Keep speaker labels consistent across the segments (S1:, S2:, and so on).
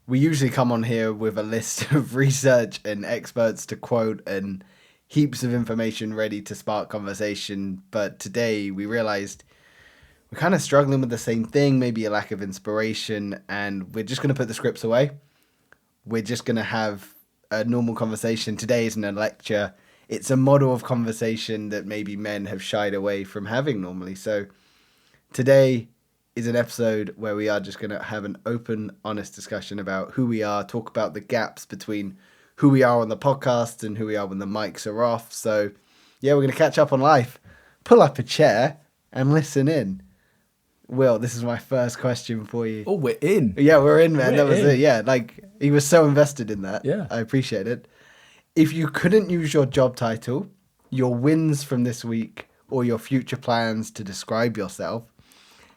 S1: we usually come on here with a list of research and experts to quote and heaps of information ready to spark conversation. But today we realized we're kind of struggling with the same thing, maybe a lack of inspiration, and we're just going to put the scripts away. We're just going to have a normal conversation. Today isn't a lecture. It's a model of conversation that maybe men have shied away from having normally. So today is an episode where we are just going to have an open, honest discussion about who we are, talk about the gaps between who we are on the podcast and who we are when the mics are off. So yeah, we're going to catch up on life. Pull up a chair and listen in. Will, this is my first question for you.
S2: Oh, we're in.
S1: Yeah, we're in, man.
S2: We're
S1: That was
S2: in.
S1: it. Yeah, like he was so invested in that.
S2: Yeah.
S1: I appreciate it. If you couldn't use your job title, your wins from this week, or your future plans to describe yourself,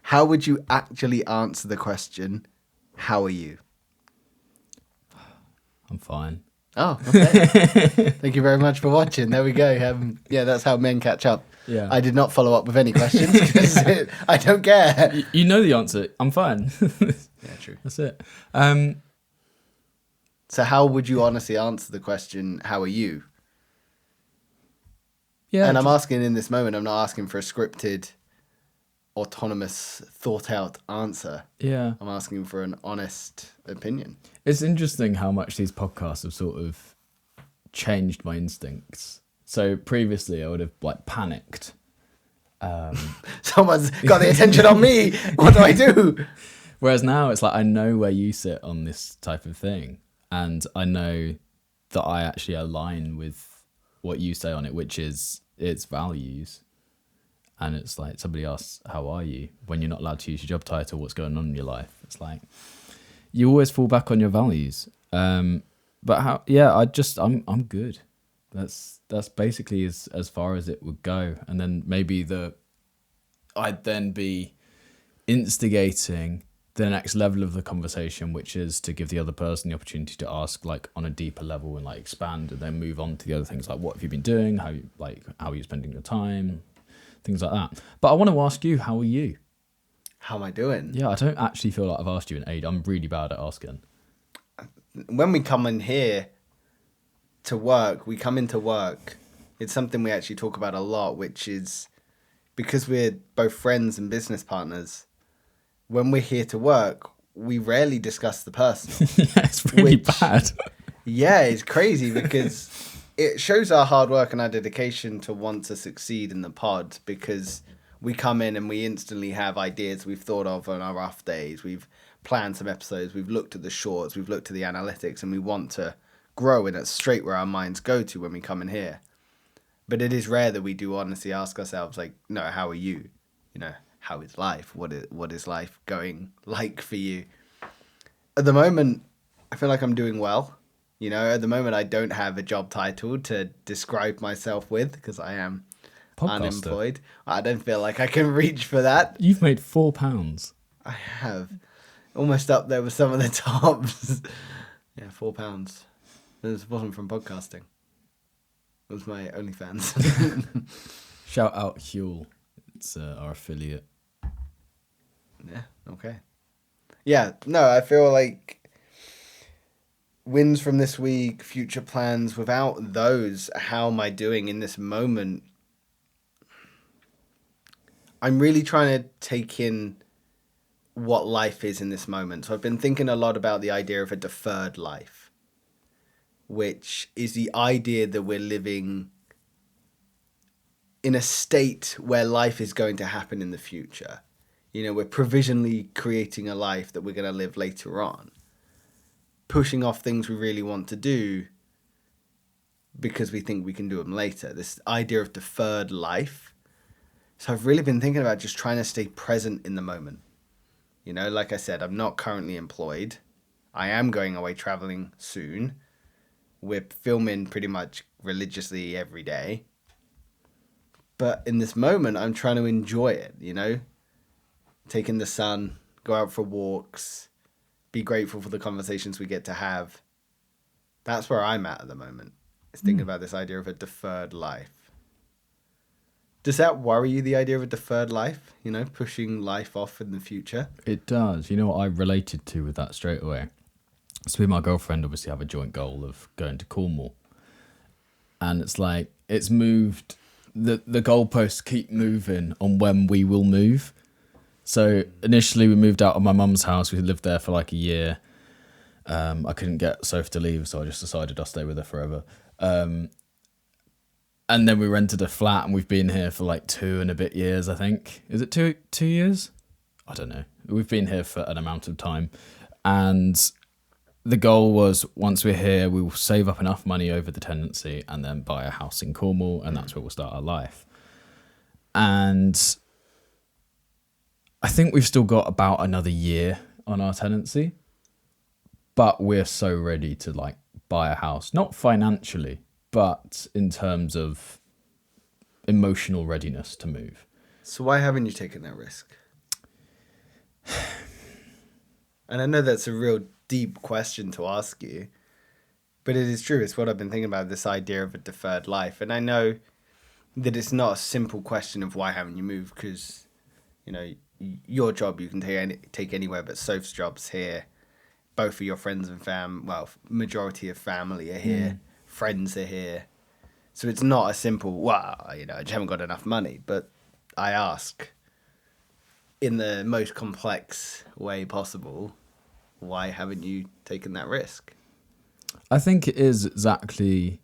S1: how would you actually answer the question, how are you?
S2: I'm fine.
S1: Oh, okay. Thank you very much for watching. There we go. Yeah, that's how men catch up.
S2: Yeah.
S1: I did not follow up with any questions because I don't care.
S2: You know the answer. I'm fine.
S1: Yeah, true.
S2: That's it.
S1: So how would you honestly answer the question, how are you?
S2: Yeah.
S1: And I'm asking in this moment, I'm not asking for a scripted, autonomous, thought-out answer.
S2: Yeah.
S1: I'm asking for an honest opinion.
S2: It's interesting how much these podcasts have sort of changed my instincts. So previously I would have like panicked.
S1: Someone's got the attention on me. What do I do?
S2: Whereas now it's like I know where you sit on this type of thing. And I know that I actually align with what you say on it, which is its values. And it's like somebody asks, how are you? When you're not allowed to use your job title, what's going on in your life? It's like you always fall back on your values. But I'm good. That's basically as far as it would go. And then maybe I'd then be instigating the next level of the conversation, which is to give the other person the opportunity to ask like on a deeper level and like expand and then move on to the other things like what have you been doing? How are you spending your time? Things like that. But I want to ask you, how are you?
S1: How am I doing?
S2: Yeah, I don't actually feel like I've asked you in age. I'm really bad at asking.
S1: When we come in here to work, it's something we actually talk about a lot, which is because we're both friends and business partners, when we're here to work, we rarely discuss the personal.
S2: Yeah, it's really bad.
S1: Yeah, it's crazy because it shows our hard work and our dedication to want to succeed in the pod, because we come in and we instantly have ideas we've thought of on our rough days. We've planned some episodes, we've looked at the shorts, we've looked at the analytics, and we want to grow, and that's straight where our minds go to when we come in here. But it is rare that we do honestly ask ourselves, like, no, how are you? You know, how is life? What is life going like for you? At the moment, I feel like I'm doing well. You know, at the moment, I don't have a job title to describe myself with because I am unemployed. I don't feel like I can reach for that.
S2: You've made £4.
S1: I have. Almost up there with some of the tops. Yeah, £4. This wasn't from podcasting. It was my OnlyFans.
S2: Shout out Huel. It's our affiliate.
S1: Yeah, okay. Yeah, no, I feel like wins from this week, future plans, without those, how am I doing in this moment? I'm really trying to take in what life is in this moment. So I've been thinking a lot about the idea of a deferred life, which is the idea that we're living in a state where life is going to happen in the future. You know, we're provisionally creating a life that we're going to live later on, pushing off things we really want to do because we think we can do them later. This idea of deferred life. So I've really been thinking about just trying to stay present in the moment. You know, like I said, I'm not currently employed. I am going away traveling soon. We're filming pretty much religiously every day. But in this moment, I'm trying to enjoy it, you know? Take in the sun, go out for walks, be grateful for the conversations we get to have. That's where I'm at the moment. It's thinking about this idea of a deferred life. Does that worry you, the idea of a deferred life? You know, pushing life off in the future?
S2: It does. You know what I related to with that straight away? So me and my girlfriend obviously have a joint goal of going to Cornwall. And it's like, it's moved, the goalposts keep moving on when we will move. So initially we moved out of my mum's house. We lived there for like a year. I couldn't get Soph to leave, so I just decided I'll stay with her forever. And then we rented a flat, and we've been here for like 2 and a bit years, I think. Is it 2 years? I don't know. We've been here for an amount of time. And the goal was, once we're here, we will save up enough money over the tenancy and then buy a house in Cornwall, and that's where we'll start our life. And I think we've still got about another year on our tenancy, but we're so ready to like buy a house, not financially, but in terms of emotional readiness to move.
S1: So why haven't you taken that risk? And I know that's a real deep question to ask you, but it is true. It's what I've been thinking about, this idea of a deferred life. And I know that it's not a simple question of why haven't you moved, because, you know, your job you can take anywhere, but Soph's job's here. Both of your friends and majority of family are here. Friends are here. So it's not a simple, I just haven't got enough money. But I ask, in the most complex way possible, why haven't you taken that risk?
S2: I think it is exactly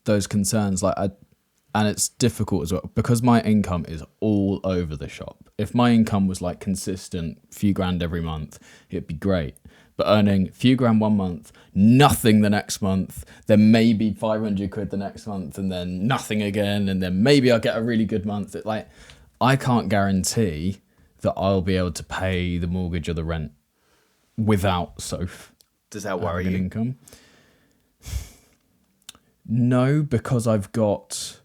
S2: those concerns. And it's difficult as well, because my income is all over the shop. If my income was like consistent, few grand every month, it'd be great. But earning few grand one month, nothing the next month, then maybe 500 quid the next month, and then nothing again, and then maybe I'll get a really good month. I can't guarantee that I'll be able to pay the mortgage or the rent without Soph.
S1: Does that worry you?
S2: Income? No, because I've got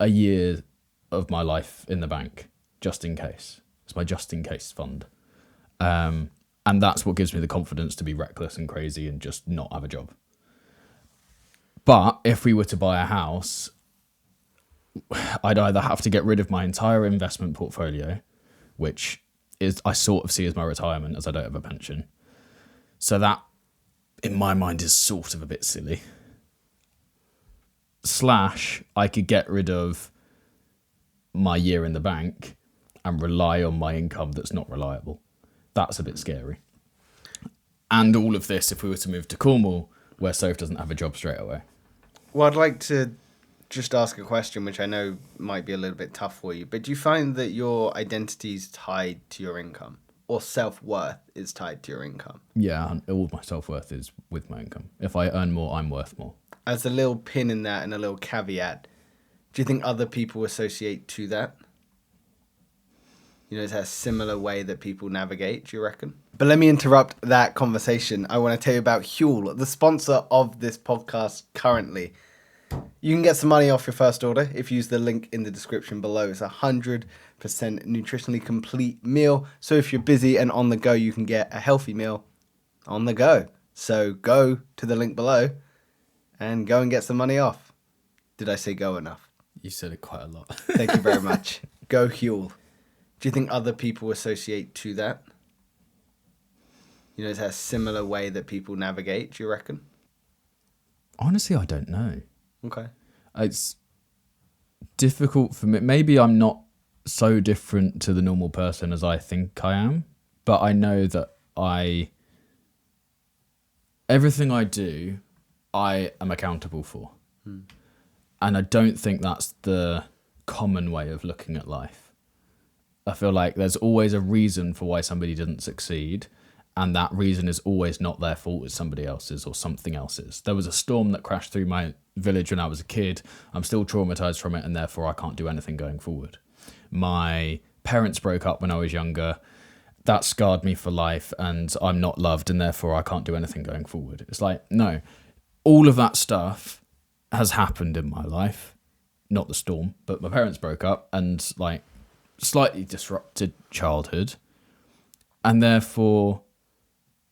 S2: a year of my life in the bank, just in case. It's my just in case fund. And that's what gives me the confidence to be reckless and crazy and just not have a job. But if we were to buy a house, I'd either have to get rid of my entire investment portfolio, which is I sort of see as my retirement, as I don't have a pension. So that, in my mind, is sort of a bit silly. / I could get rid of my year in the bank and rely on my income that's not reliable. That's a bit scary. And all of this, if we were to move to Cornwall, where Soph doesn't have a job straight away.
S1: Well, I'd like to just ask a question, which I know might be a little bit tough for you, but do you find that your identity is tied to your income, or self-worth is tied to your income?
S2: Yeah, and all my self-worth is with my income. If I earn more, I'm worth more.
S1: As a little pin in that and a little caveat, do you think other people associate to that? You know, it's a similar way that people navigate, do you reckon? But let me interrupt that conversation. I want to tell you about Huel, the sponsor of this podcast currently. You can get some money off your first order if you use the link in the description below. It's 100% nutritionally complete meal. So if you're busy and on the go, you can get a healthy meal on the go. So go to the link below and go and get some money off. Did I say go enough?
S2: You said it quite a lot.
S1: Thank you very much. Go Huel. Do you think other people associate to that? You know, it's a similar way that people navigate, do you reckon?
S2: Honestly, I don't know.
S1: Okay.
S2: It's difficult for me. Maybe I'm not so different to the normal person as I think I am, but I know that everything I do, I am accountable for. And I don't think that's the common way of looking at life. I feel like there's always a reason for why somebody didn't succeed, and that reason is always not their fault, it's somebody else's or something else's. There was a storm that crashed through my village when I was a kid. I'm still traumatized from it, and therefore I can't do anything going forward. My parents broke up when I was younger. That scarred me for life, and I'm not loved, and therefore I can't do anything going forward. It's like, no, all of that stuff has happened in my life. Not the storm, but my parents broke up, and like slightly disrupted childhood, and therefore,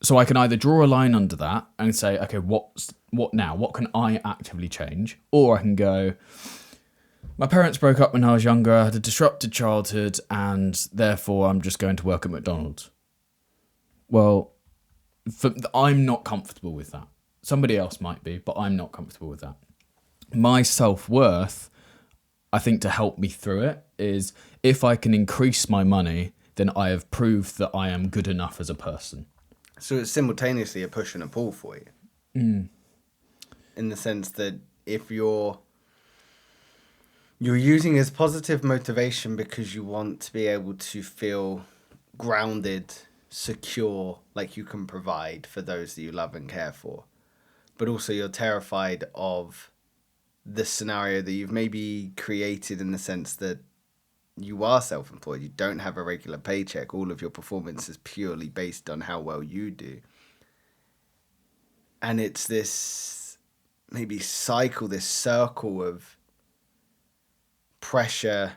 S2: so I can either draw a line under that and say, okay, what now? What can I actively change? Or I can go, my parents broke up when I was younger, I had a disrupted childhood, and therefore I'm just going to work at McDonald's. Well, I'm not comfortable with that. Somebody else might be, but I'm not comfortable with that. My self-worth, I think, to help me through it is if I can increase my money, then I have proved that I am good enough as a person.
S1: So it's simultaneously a push and a pull for you. In the sense that if you're using as positive motivation because you want to be able to feel grounded, secure, like you can provide for those that you love and care for. But also you're terrified of the scenario that you've maybe created in the sense that you are self-employed, you don't have a regular paycheck, all of your performance is purely based on how well you do. And it's this maybe cycle, this circle of pressure,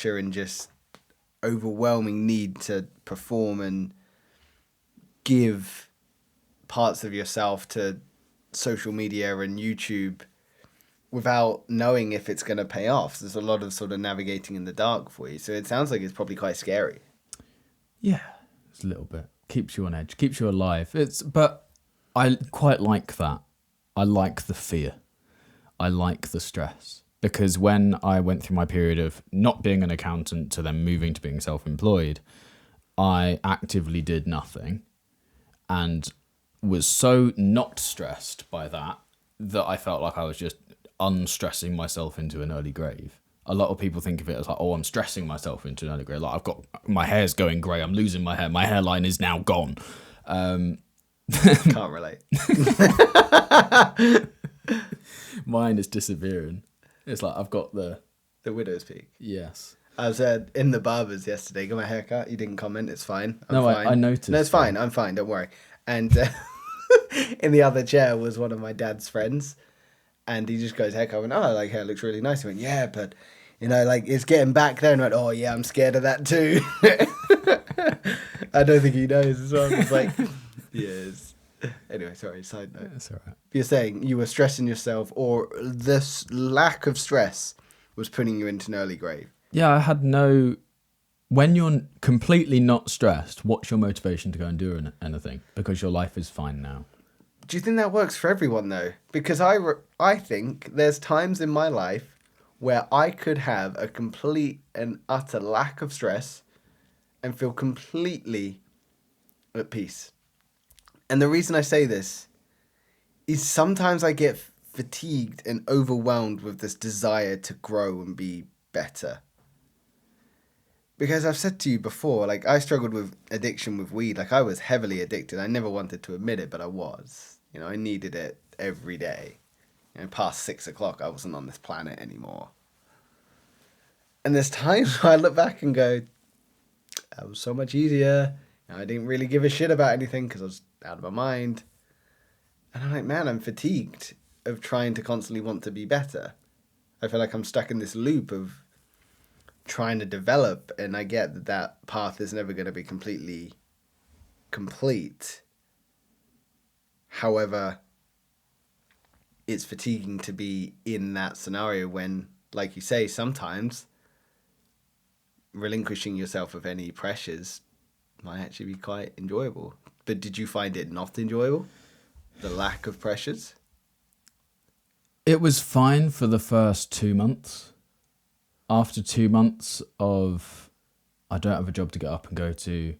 S1: and just overwhelming need to perform and give parts of yourself to social media and YouTube without knowing if it's going to pay off. So there's a lot of sort of navigating in the dark for you. So it sounds like it's probably quite scary.
S2: Yeah, it's a little bit. Keeps you on edge, keeps you alive. But I quite like that. I like the fear. I like the stress. Because when I went through my period of not being an accountant to then moving to being self-employed, I actively did nothing and was so not stressed by that I felt like I was just unstressing myself into an early grave. A lot of people think of it as like, oh, I'm stressing myself into an early grave. Like I've got, my hair's going grey, I'm losing my hair, my hairline is now gone.
S1: Can't relate.
S2: Mine is disappearing. It's like I've got the
S1: widow's peak.
S2: Yes.
S1: I was in the barber's yesterday, got my hair cut. You didn't comment, it's fine. I'm
S2: no,
S1: fine.
S2: I noticed.
S1: No, it's fine. I'm fine, don't worry. And in the other chair was one of my dad's friends. And he just goes, heck, I went, oh, like, hair looks really nice. He went, yeah, but, you know, like, it's getting back there. And I went, oh, yeah, I'm scared of that too. I don't think he knows as well. It's like, yes. Anyway, sorry, side note.
S2: That's all right.
S1: You're saying you were stressing yourself, or this lack of stress was putting you into an early grave.
S2: Yeah, I had no... When you're completely not stressed, what's your motivation to go and do anything? Because your life is fine now.
S1: Do you think that works for everyone, though? Because I think there's times in my life where I could have a complete and utter lack of stress and feel completely at peace. And the reason I say this is sometimes I get fatigued and overwhelmed with this desire to grow and be better. Because I've said to you before, like, I struggled with addiction with weed. Like, I was heavily addicted. I never wanted to admit it, but I was. You know, I needed it every day. You know, past 6 o'clock, I wasn't on this planet anymore. And there's times where I look back and go, that was so much easier. You know, I didn't really give a shit about anything because I was out of my mind. And I'm like, man, I'm fatigued of trying to constantly want to be better. I feel like I'm stuck in this loop of trying to develop, and I get that path is never going to be completely complete. However, it's fatiguing to be in that scenario when, like you say, sometimes relinquishing yourself of any pressures might actually be quite enjoyable. But did you find it not enjoyable? The lack of pressures?
S2: It was fine for the first 2 months. After 2 months of, I don't have a job to get up and go to.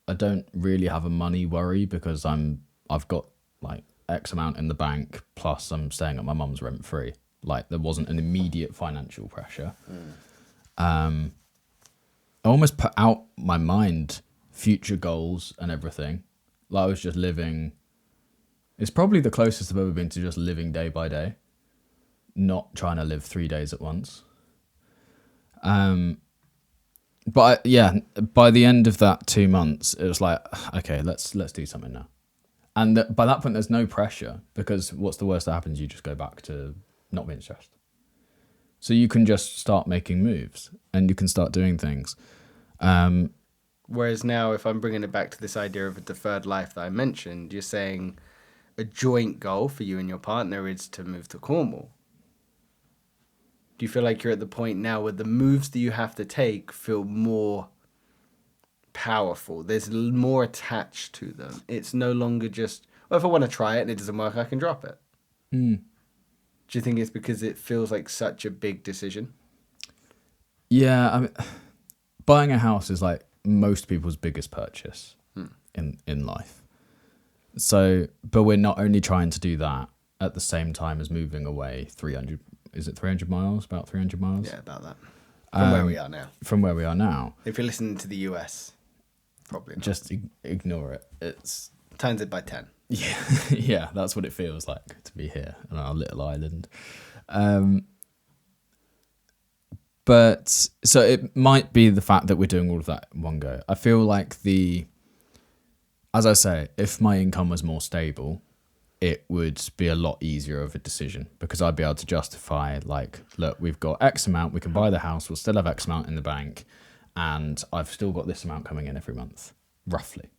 S2: I don't really have a money worry because I've got like X amount in the bank, plus I'm staying at my mum's rent free. Like there wasn't an immediate financial pressure. I almost put out my mind future goals and everything. Like I was just living. It's probably the closest I've ever been to just living day by day, not trying to live 3 days at once. But yeah, by the end of that 2 months, it was like, okay, let's do something now. And by that point, there's no pressure because what's the worst that happens? You just go back to not being stressed. So you can just start making moves and you can start doing things.
S1: Whereas now, if I'm bringing it back to this idea of a deferred life that I mentioned, you're saying a joint goal for you and your partner is to move to Cornwall. Do you feel like you're at the point now where the moves that you have to take feel more powerful. There's more attached to them. It's no longer just, well, if I want to try it and it doesn't work, I can drop it.
S2: Mm.
S1: Do you think it's because it feels like such a big decision?
S2: Yeah, I mean, buying a house is like most people's biggest purchase in life. So, but we're not only trying to do that at the same time as moving away 300, is it 300 miles? About 300 miles?
S1: Yeah, about that. From where we are now.
S2: From where we are now.
S1: If you're listening to the US, probably not.
S2: Just ignore it. It's
S1: Times it by 10.
S2: Yeah, yeah, that's what it feels like to be here on our little island. But so it might be the fact that we're doing all of that in one go. I feel like as I say, if my income was more stable, it would be a lot easier of a decision because I'd be able to justify like, look, we've got X amount, we can buy the house, we'll still have X amount in the bank, and I've still got this amount coming in every month, roughly.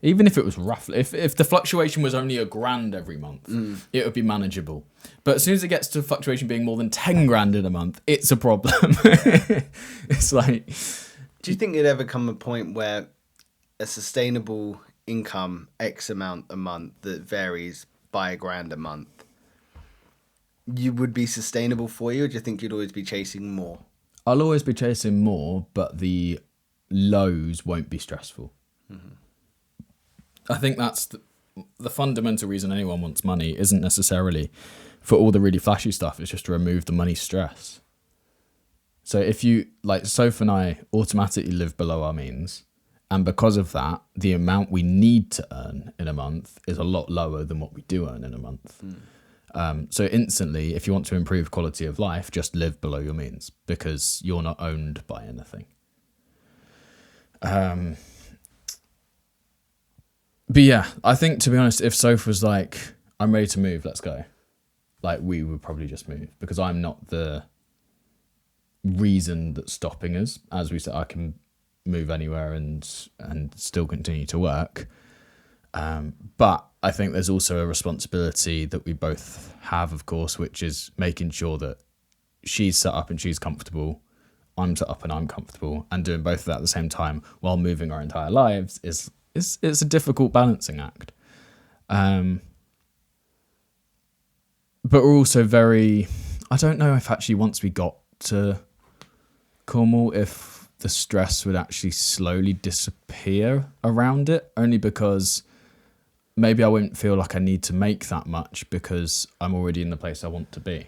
S2: Even if it was roughly, if the fluctuation was only $1,000 every month, it would be manageable. But as soon as it gets to fluctuation being more than 10 grand in a month, it's a problem. It's like,
S1: do you think it'd ever come a point where a sustainable income X amount a month that varies by $1,000 a month, you would be sustainable for you, or do you think you'd always be chasing more?
S2: I'll always be chasing more, but the lows won't be stressful. Mm-hmm. I think that's the fundamental reason anyone wants money isn't necessarily for all the really flashy stuff. It's just to remove the money stress. So if you, like Soph and I automatically live below our means, and because of that, the amount we need to earn in a month is a lot lower than what we do earn in a month. So instantly, if you want to improve quality of life, just live below your means because you're not owned by anything. But yeah, I think, to be honest, if Soph was like, I'm ready to move, let's go, like, we would probably just move because I'm not the reason that's stopping us. As we said, I can move anywhere and still continue to work. But I think there's also a responsibility that we both have, of course, which is making sure that she's set up and she's comfortable, I'm set up and I'm comfortable, and doing both of that at the same time while moving our entire lives is it's a difficult balancing act. But we're also very, I don't know if actually once we got to Cornwall, if the stress would actually slowly disappear around it, only because maybe I wouldn't feel like I need to make that much because I'm already in the place I want to be.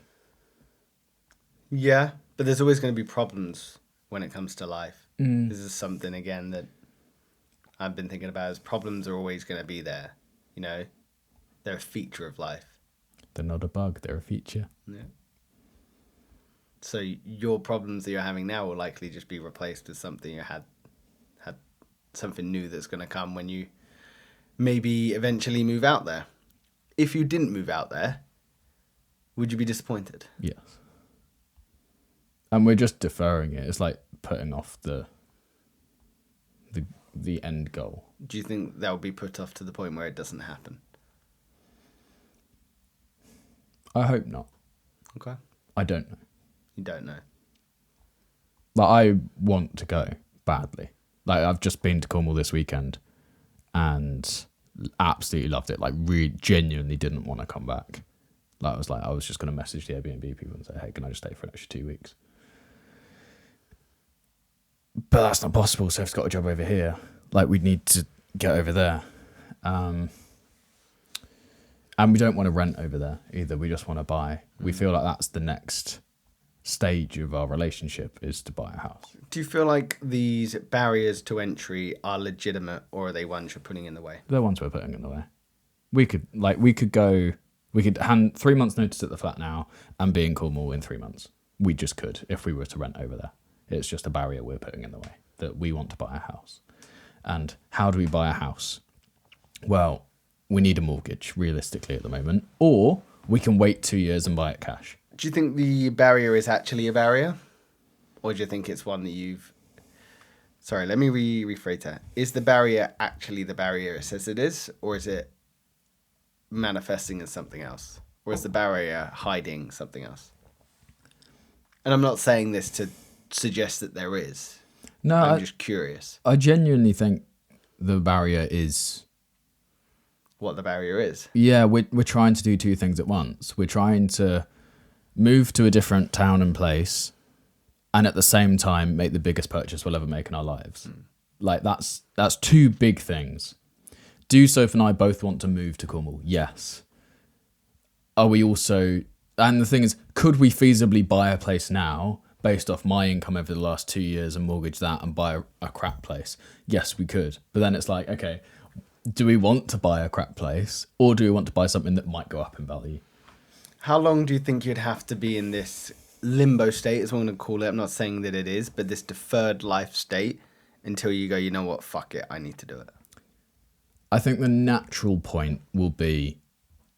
S1: Yeah, but there's always going to be problems when it comes to life. This is something, again, that I've been thinking about, is problems are always going to be there. You know, they're a feature of life.
S2: They're not a bug, they're a feature.
S1: Yeah. So your problems that you're having now will likely just be replaced with something you had something new that's going to come when you maybe eventually move out there. If you didn't move out there, would you be disappointed?
S2: Yes. And we're just deferring it. It's like putting off the end goal.
S1: Do you think that will be put off to the point where it doesn't happen?
S2: I hope not.
S1: Okay.
S2: I don't know.
S1: You don't know.
S2: Like, I want to go badly. Like, I've just been to Cornwall this weekend and absolutely loved it. Like, really genuinely didn't want to come back. Like, I was just going to message the Airbnb people and say, hey, can I just stay for an extra 2 weeks? But that's not possible. So I've got a job over here. Like, we'd need to get over there. And we don't want to rent over there either. We just want to buy. We feel like that's the next stage of our relationship, is to buy a house.
S1: Do you feel like these barriers to entry are legitimate, or are they ones you're putting in the way?
S2: They're ones we're putting in the way. We could hand 3 months notice at the flat now and be in Cornwall in 3 months. We just could if we were to rent over there. It's just a barrier we're putting in the way, that we want to buy a house. And how do we buy a house? Well, we need a mortgage, realistically, at the moment. Or we can wait 2 years and buy it cash.
S1: Do you think the barrier is actually a barrier? Or do you think it's one that you've... Sorry, let me rephrase that. Is the barrier actually the barrier it says it is? Or is it manifesting as something else? Or is the barrier hiding something else? And I'm not saying this to suggest that there is.
S2: No,
S1: I'm just curious
S2: I genuinely think the barrier is,
S1: what the barrier is.
S2: yeah, we're trying to do two things at once. We're trying to move to a different town and place, and at the same time make the biggest purchase we'll ever make in our lives. Like that's two big things. Do Soph and I both want to move to Cornwall? Yes. Are we also, and the thing is, could we feasibly buy a place now based off my income over the last 2 years and mortgage that and buy a crap place? Yes, we could. But then it's like, okay, do we want to buy a crap place or do we want to buy something that might go up in value?
S1: How long do you think you'd have to be in this limbo state, as I'm going to call it? I'm not saying that it is, but this deferred life state until you go, you know what, fuck it, I need to do it.
S2: I think the natural point will be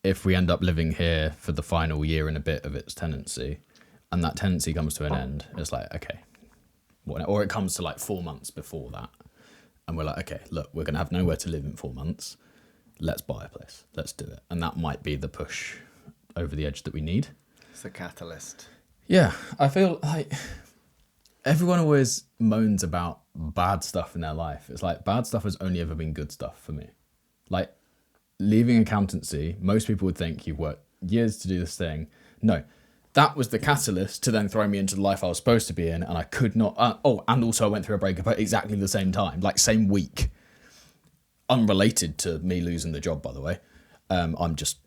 S2: if we end up living here for the final year and a bit of its tenancy, and that tenancy comes to an end, it's like, okay, or it comes to like 4 months before that, and we're like, okay, look, we're going to have nowhere to live in 4 months. Let's buy a place. Let's do it. And that might be the push over the edge that we need.
S1: It's a catalyst.
S2: Yeah, I feel like everyone always moans about bad stuff in their life. It's like bad stuff has only ever been good stuff for me. Like leaving accountancy, most people would think you've worked years to do this thing. No, that was the catalyst to then throw me into the life I was supposed to be in, and I could not. And also I went through a breakup at exactly the same time, like same week. Unrelated to me losing the job, by the way. I'm just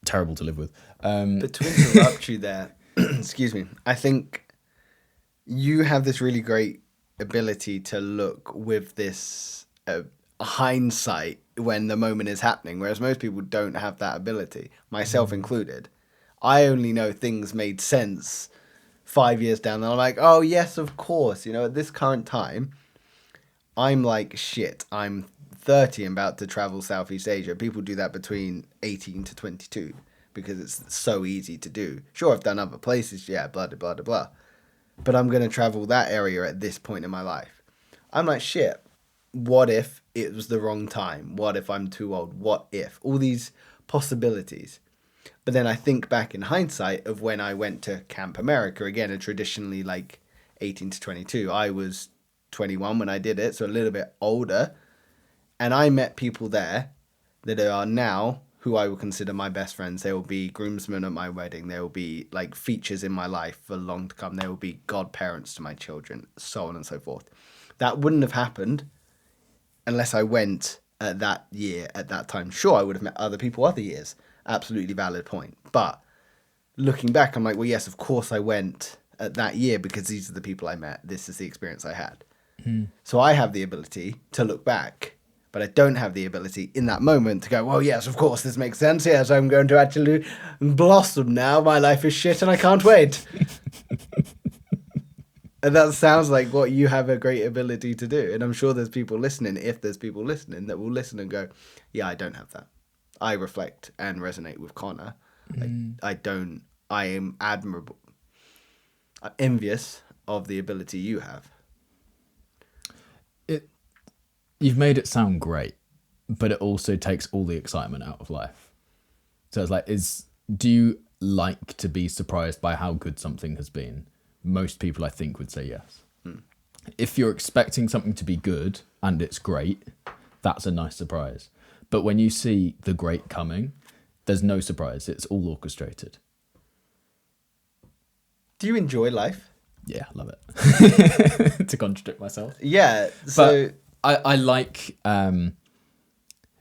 S2: terrible to live with.
S1: But to interrupt you there, excuse me, I think you have this really great ability to look with this hindsight when the moment is happening, whereas most people don't have that ability, myself included. I only know things made sense 5 years down, and I'm like, oh yes, of course. You know, at this current time, I'm like, shit, I'm 30 and about to travel Southeast Asia. People do that between 18 to 22 because it's so easy to do. Sure, I've done other places, yeah, blah, blah, blah, blah. But I'm going to travel that area at this point in my life. I'm like, shit, what if it was the wrong time? What if I'm too old? What if? All these possibilities. But then I think back in hindsight of when I went to Camp America, again, a traditionally like 18 to 22. I was 21 when I did it, so a little bit older. And I met people there that are now who I will consider my best friends. They will be groomsmen at my wedding. They will be like features in my life for long to come. They will be godparents to my children, so on and so forth. That wouldn't have happened unless I went at that year, at that time. Sure, I would have met other people other years. Absolutely valid point. But looking back, I'm like, well, yes, of course I went at that year because these are the people I met. This is the experience I had. So I have the ability to look back, but I don't have the ability in that moment to go, well, yes, of course, this makes sense. Yes, I'm going to actually blossom now. My life is shit and I can't wait. And that sounds like what you have a great ability to do. And I'm sure there's people listening, if there's people listening, that will listen and go, yeah, I don't have that. I reflect and resonate with Connor. I am admirable. I'm envious of the ability you have.
S2: You've made it sound great, but it also takes all the excitement out of life. So it's like, do you like to be surprised by how good something has been? Most people, I think, would say yes. If you're expecting something to be good and it's great, that's a nice surprise. But when you see the great coming, there's no surprise. It's all orchestrated.
S1: Do you enjoy life?
S2: Yeah, love it. To contradict myself.
S1: Yeah. So
S2: I like,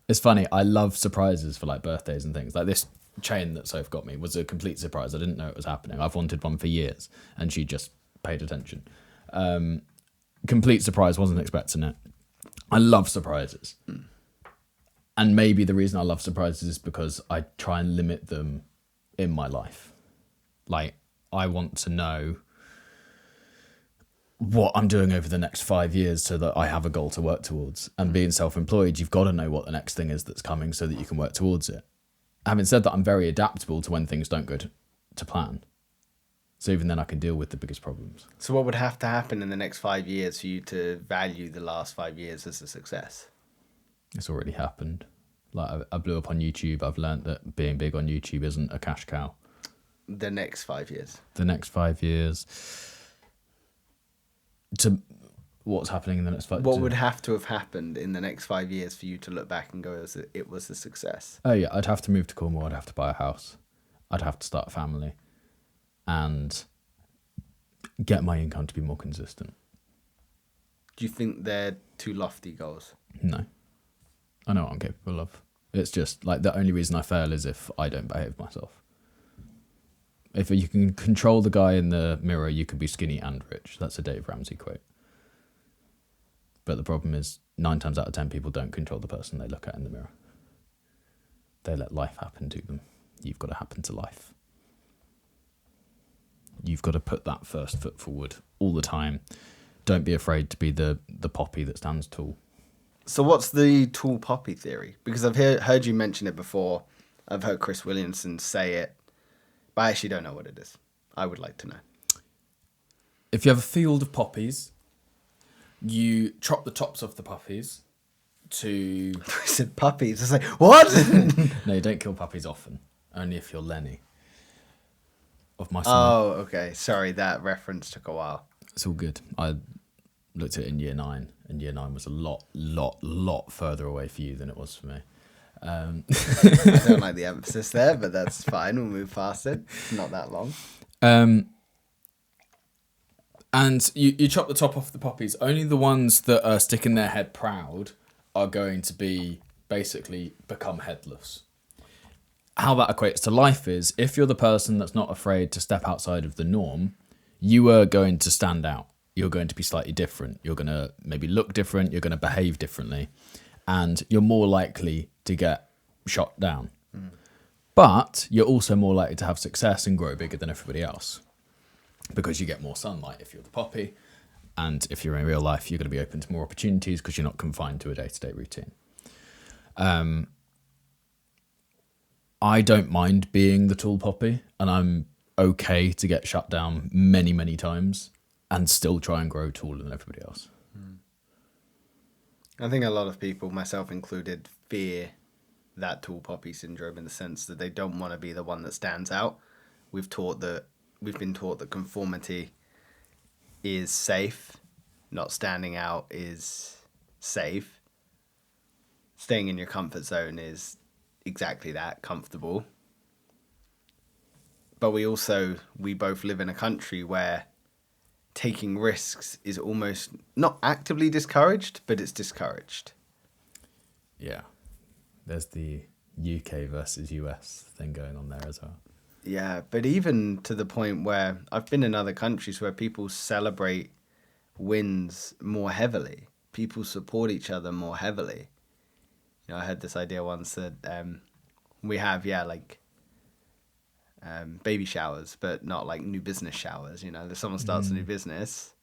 S2: it's funny, I love surprises for like birthdays and things. Like this chain that Soph got me was a complete surprise. I didn't know it was happening. I've wanted one for years and she just paid attention. Complete surprise, wasn't expecting it. I love surprises. And maybe the reason I love surprises is because I try and limit them in my life. Like, I want to know what I'm doing over the next 5 years so that I have a goal to work towards. And being self-employed, you've got to know what the next thing is that's coming so that you can work towards it. Having said that, I'm very adaptable to when things don't go to plan. So even then I can deal with the biggest problems.
S1: So what would have to happen in the next 5 years for you to value the last 5 years as a success?
S2: It's already happened. Like I blew up on YouTube. I've learned that being big on YouTube isn't a cash cow.
S1: The next 5 years.
S2: The next 5 years. what's happening in the next 5
S1: What would have to have happened in the next 5 years for you to look back and go, it was a success?
S2: Oh yeah, I'd have to move to Cornwall. I'd have to buy a house. I'd have to start a family, and get my income to be more consistent.
S1: Do you think they're too lofty goals?
S2: No, I know what I'm capable of. It's just like the only reason I fail is if I don't behave myself. If you can control the guy in the mirror, you can be skinny and rich. That's a Dave Ramsey quote. But the problem is 9 times out of 10 people don't control the person they look at in the mirror. They let life happen to them. You've got to happen to life. You've got to put that first foot forward all the time. Don't be afraid to be the poppy that stands tall.
S1: So what's the tall poppy theory? Because I've heard you mention it before. I've heard Chris Williamson say it. But I actually don't know what it is. I would like to know.
S2: If you have a field of poppies, you chop the tops off the poppies to...
S1: I said puppies. I was like, what?
S2: No, you don't kill puppies often. Only if you're Lenny. Of my son.
S1: Oh, okay. Sorry, that reference took a while.
S2: It's all good. I looked at it in year 9, and year 9 was a lot further away for you than it was for me.
S1: I don't like the emphasis there, but that's fine. We'll move past it. It's not that long.
S2: And you chop the top off the poppies. Only the ones that are sticking their head proud are going to be basically become headless. How that equates to life is, if you're the person that's not afraid to step outside of the norm, you are going to stand out. You're going to be slightly different. You're going to maybe look different. You're going to behave differently. And you're more likely to get shot down. Mm. But you're also more likely to have success and grow bigger than everybody else. Because you get more sunlight if you're the poppy. And if you're in real life, you're going to be open to more opportunities because you're not confined to a day-to-day routine. I don't mind being the tall poppy, and I'm okay to get shut down many, many times and still try and grow taller than everybody else.
S1: I think a lot of people, myself included, fear that tall poppy syndrome in the sense that they don't want to be the one that stands out. We've been taught that conformity is safe, not standing out is safe. Staying in your comfort zone is exactly that, comfortable. But we both live in a country where taking risks is almost not actively discouraged, but it's discouraged.
S2: Yeah. There's the UK versus US thing going on there as well.
S1: Yeah, but even to the point where I've been in other countries where people celebrate wins more heavily. People support each other more heavily. You know, I had this idea once that we have, baby showers, but not like new business showers. You know, if someone starts a new business,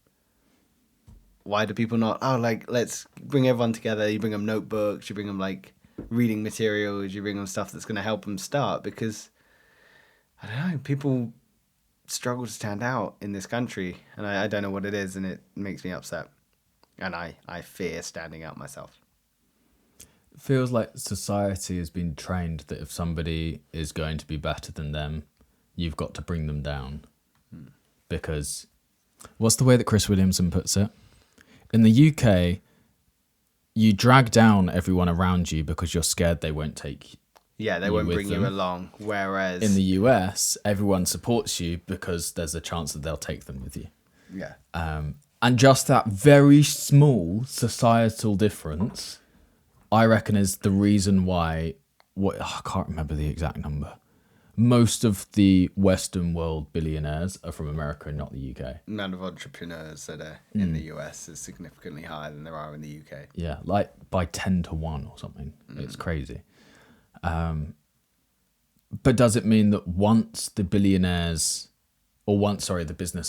S1: why do people not, let's bring everyone together. You bring them notebooks, you bring them like reading materials, you bring them stuff that's going to help them start, because I don't know, people struggle to stand out in this country, and I don't know what it is, and it makes me upset. And I fear standing out myself.
S2: It feels like society has been trained that if somebody is going to be better than them, you've got to bring them down. Because what's the way that Chris Williamson puts it? In the UK, you drag down everyone around you because you're scared they won't take you.
S1: Yeah, they won't bring you along. Whereas
S2: in the US, everyone supports you because there's a chance that they'll take them with you.
S1: Yeah.
S2: And just that very small societal difference, I reckon, is the reason why, I can't remember the exact number. Most of the Western world billionaires are from America and not the UK.
S1: The amount of entrepreneurs that are in the US is significantly higher than there are in the UK.
S2: Yeah, like by 10 to 1 or something. It's crazy. But does it mean that once the business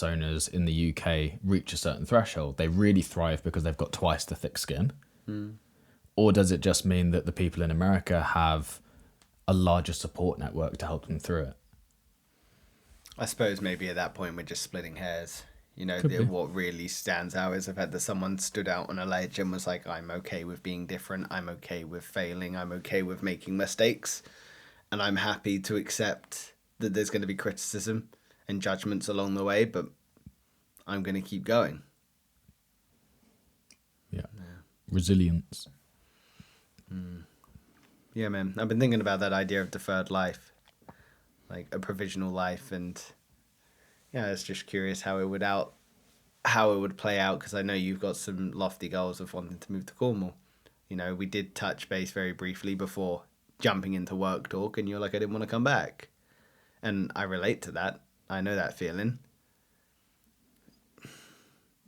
S2: owners in the UK reach a certain threshold, they really thrive because they've got twice the thick skin? Or does it just mean that the people in America have a larger support network to help them through it?
S1: I suppose maybe at that point we're just splitting hairs. You know, what really stands out is the fact that someone stood out on a ledge and was like, I'm okay with being different. I'm okay with failing. I'm okay with making mistakes. And I'm happy to accept that there's going to be criticism and judgments along the way, but I'm going to keep going.
S2: resilience.
S1: Yeah, man. I've been thinking about that idea of deferred life, like a provisional life, and yeah, I was just curious how it would play out, because I know you've got some lofty goals of wanting to move to Cornwall. You know, we did touch base very briefly before jumping into work talk, and you're like, I didn't want to come back, and I relate to that. I know that feeling.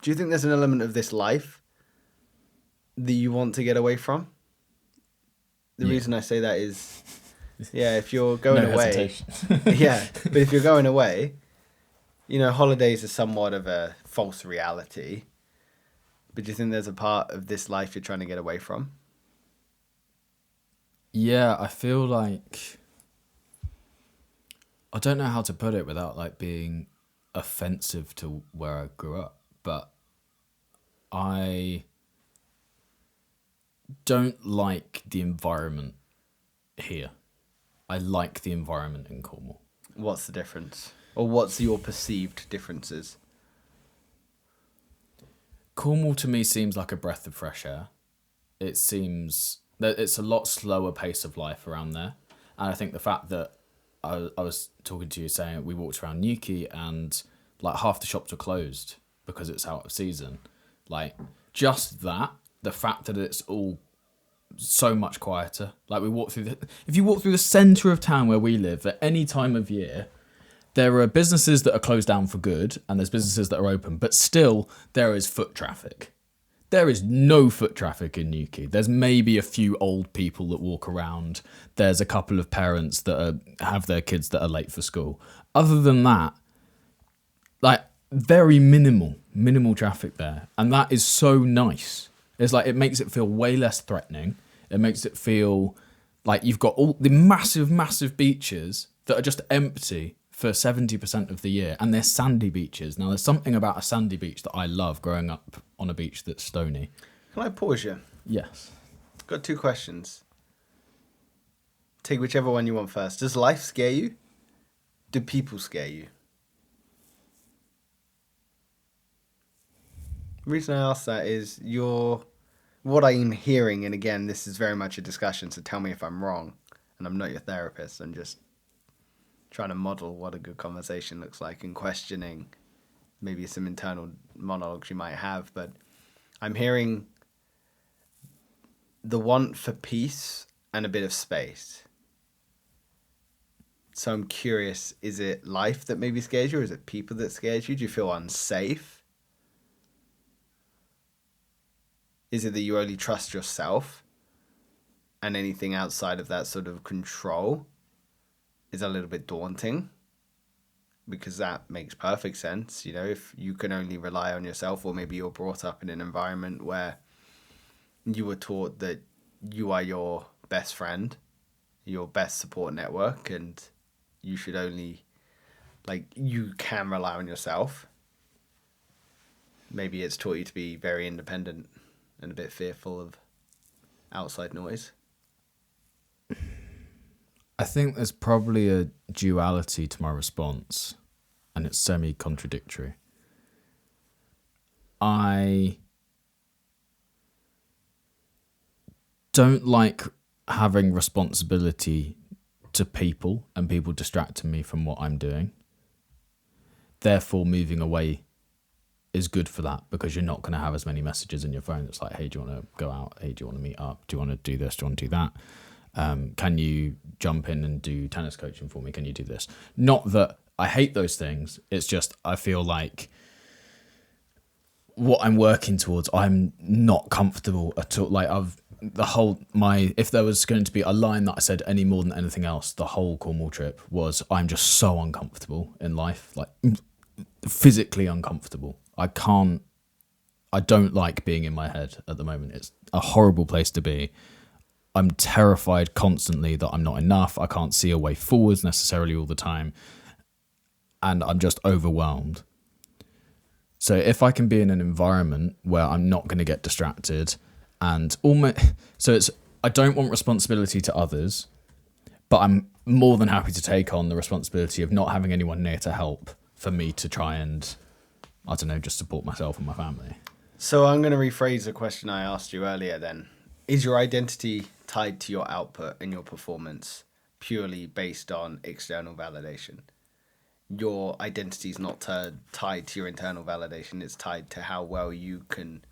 S1: Do you think there's an element of this life that you want to get away from? The reason I say that is, yeah, if you're going away, yeah, but if you're going away, you know, holidays are somewhat of a false reality. But do you think there's a part of this life you're trying to get away from?
S2: Yeah, I feel like, I don't know how to put it without like being offensive to where I grew up, but I don't like the environment here. I like the environment in Cornwall.
S1: What's the difference? Or what's your perceived differences?
S2: Cornwall to me seems like a breath of fresh air. It seems that it's a lot slower pace of life around there. And I think the fact that I was talking to you saying we walked around Newquay and like half the shops are closed because it's out of season. Like just that, the fact that it's all so much quieter. Like we walk through if you walk through the centre of town where we live at any time of year, there are businesses that are closed down for good and there's businesses that are open, but still there is foot traffic. There is no foot traffic in Newquay. There's maybe a few old people that walk around. There's a couple of parents that have their kids that are late for school. Other than that, like very minimal traffic there. And that is so nice. It's like, it makes it feel way less threatening. It makes it feel like you've got all the massive beaches that are just empty for 70% of the year, and they're sandy beaches. Now, there's something about a sandy beach that I love growing up on a beach that's stony.
S1: Can I pause you?
S2: Yes.
S1: Got 2 questions. Take whichever one you want first. Does life scare you? Do people scare you? The reason I ask that is what I'm hearing, and again, this is very much a discussion, so tell me if I'm wrong, and I'm not your therapist, I'm just trying to model what a good conversation looks like and questioning maybe some internal monologues you might have, but I'm hearing the want for peace and a bit of space. So I'm curious, is it life that maybe scares you, or is it people that scares you? Do you feel unsafe? Is it that you only trust yourself and anything outside of that sort of control is a little bit daunting? Because that makes perfect sense. You know, if you can only rely on yourself, or maybe you're brought up in an environment where you were taught that you are your best friend, your best support network, and you should only, like, you can rely on yourself. Maybe it's taught you to be very independent and a bit fearful of outside noise.
S2: I think there's probably a duality to my response, and it's semi-contradictory. I don't like having responsibility to people and people distracting me from what I'm doing. Therefore, moving away is good for that, because you're not going to have as many messages in your phone that's like, hey, do you want to go out? Hey, do you want to meet up? Do you want to do this? Do you want to do that? Can you jump in and do tennis coaching for me? Can you do this? Not that I hate those things. It's just I feel like what I'm working towards, I'm not comfortable at all. Like if there was going to be a line that I said any more than anything else, the whole Cornwall trip was, I'm just so uncomfortable in life, like physically uncomfortable. I don't like being in my head at the moment. It's a horrible place to be. I'm terrified constantly that I'm not enough. I can't see a way forwards necessarily all the time. And I'm just overwhelmed. So if I can be in an environment where I'm not going to get distracted, and I don't want responsibility to others, but I'm more than happy to take on the responsibility of not having anyone near to help for me to try and, I don't know, just support myself and my family.
S1: So I'm going to rephrase the question I asked you earlier then. Is your identity tied to your output and your performance purely based on external validation? Your identity is not tied to your internal validation. It's tied to how well you can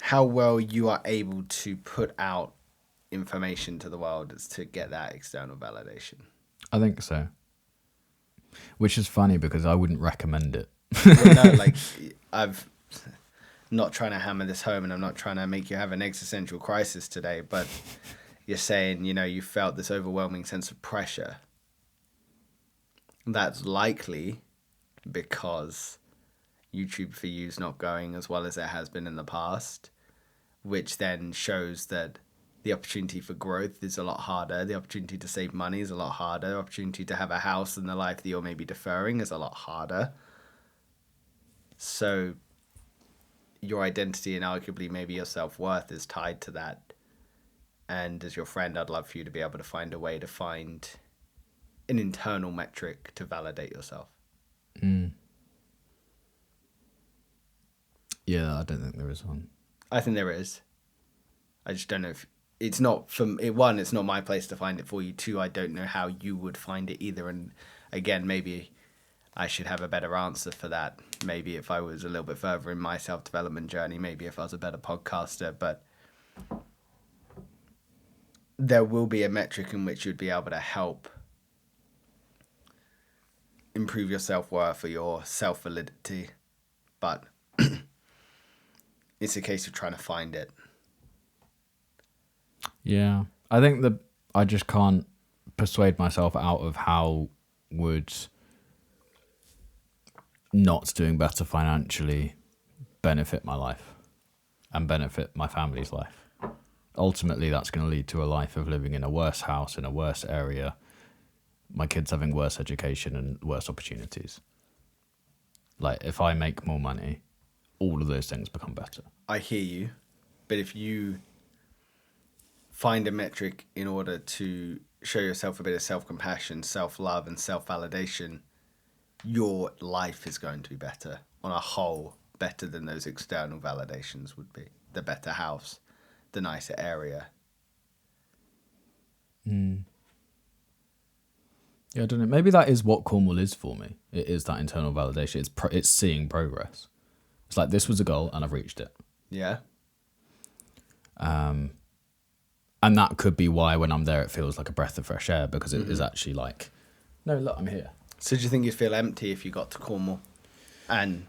S1: how well you are able to put out information to the world is to get that external validation.
S2: I think so. Which is funny because I wouldn't recommend it.
S1: Well, no, like I've not trying to hammer this home and I'm not trying to make you have an existential crisis today, but you're saying, you felt this overwhelming sense of pressure. That's likely because YouTube for you is not going as well as it has been in the past, which then shows that the opportunity for growth is a lot harder. The opportunity to save money is a lot harder. The opportunity to have a house in the life that you're maybe deferring is a lot harder. So your identity and arguably maybe your self-worth is tied to that. And as your friend, I'd love for you to be able to find a way to find an internal metric to validate yourself.
S2: Mm. Yeah, I don't think there is one.
S1: I think there is. I just don't know if it's not from one, it's not my place to find it for you. Two, I don't know how you would find it either. And again, maybe I should have a better answer for that. Maybe if I was a little bit further in my self-development journey, maybe if I was a better podcaster, but there will be a metric in which you'd be able to help improve your self-worth or your self-validity. But it's a case of trying to find it.
S2: Yeah. I think I just can't persuade myself out of how would not doing better financially benefit my life and benefit my family's life. Ultimately, that's going to lead to a life of living in a worse house, in a worse area, my kids having worse education and worse opportunities. Like, if I make more money, all of those things become better.
S1: I hear you, but if you find a metric in order to show yourself a bit of self-compassion, self-love, and self-validation, your life is going to be better on a whole, better than those external validations would be. The better house, the nicer area.
S2: Yeah, I don't know. Maybe that is what Cornwall is for me. It is that internal validation. It's seeing progress. It's like, this was a goal and I've reached it.
S1: Yeah.
S2: And that could be why when I'm there, it feels like a breath of fresh air, because it is actually like, no, look, I'm here.
S1: So do you think you'd feel empty if you got to Cornwall and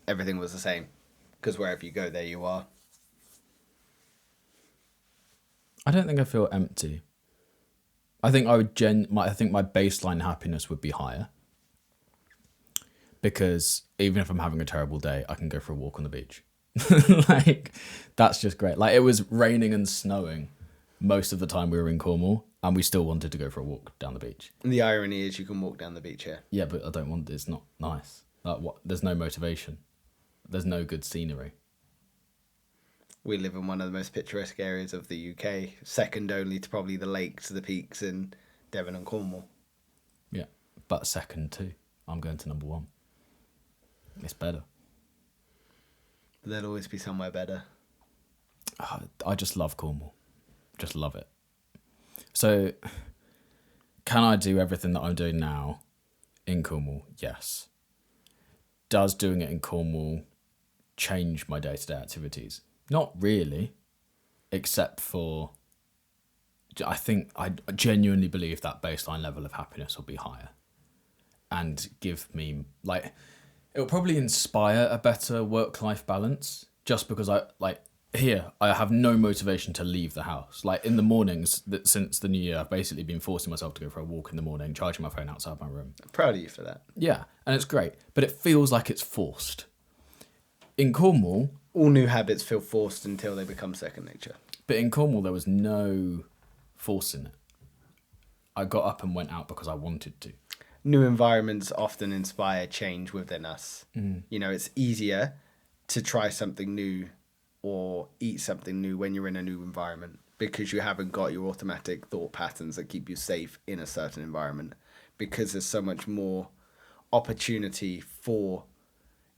S1: everything was the same? Because wherever you go, there you are.
S2: I don't think I feel empty. I think I think my baseline happiness would be higher, because even if I'm having a terrible day, I can go for a walk on the beach. Like, that's just great. Like, it was raining and snowing most of the time we were in Cornwall, and we still wanted to go for a walk down the beach.
S1: And the irony is you can walk down the beach here.
S2: Yeah, but I don't want. It's not nice. Like, what? There's no motivation. There's no good scenery.
S1: We live in one of the most picturesque areas of the UK, second only to probably the lakes, the peaks in Devon and Cornwall.
S2: Yeah, but second too. I'm going to number one. It's better.
S1: But there'll always be somewhere better.
S2: I just love Cornwall. Just love it. So, can I do everything that I'm doing now in Cornwall? Yes. Does doing it in Cornwall change my day-to-day activities? Not really, except for, I think I genuinely believe that baseline level of happiness will be higher and give me, like, it'll probably inspire a better work-life balance, just because I have no motivation to leave the house. Like, in the mornings, since the new year, I've basically been forcing myself to go for a walk in the morning, charging my phone outside my room.
S1: I'm proud of you for that.
S2: Yeah, and it's great, but it feels like it's forced. In Cornwall...
S1: all new habits feel forced until they become second nature.
S2: But in Cornwall, there was no force in it. I got up and went out because I wanted to.
S1: New environments often inspire change within us. It's easier to try something new or eat something new when you're in a new environment, because you haven't got your automatic thought patterns that keep you safe in a certain environment, because there's so much more opportunity for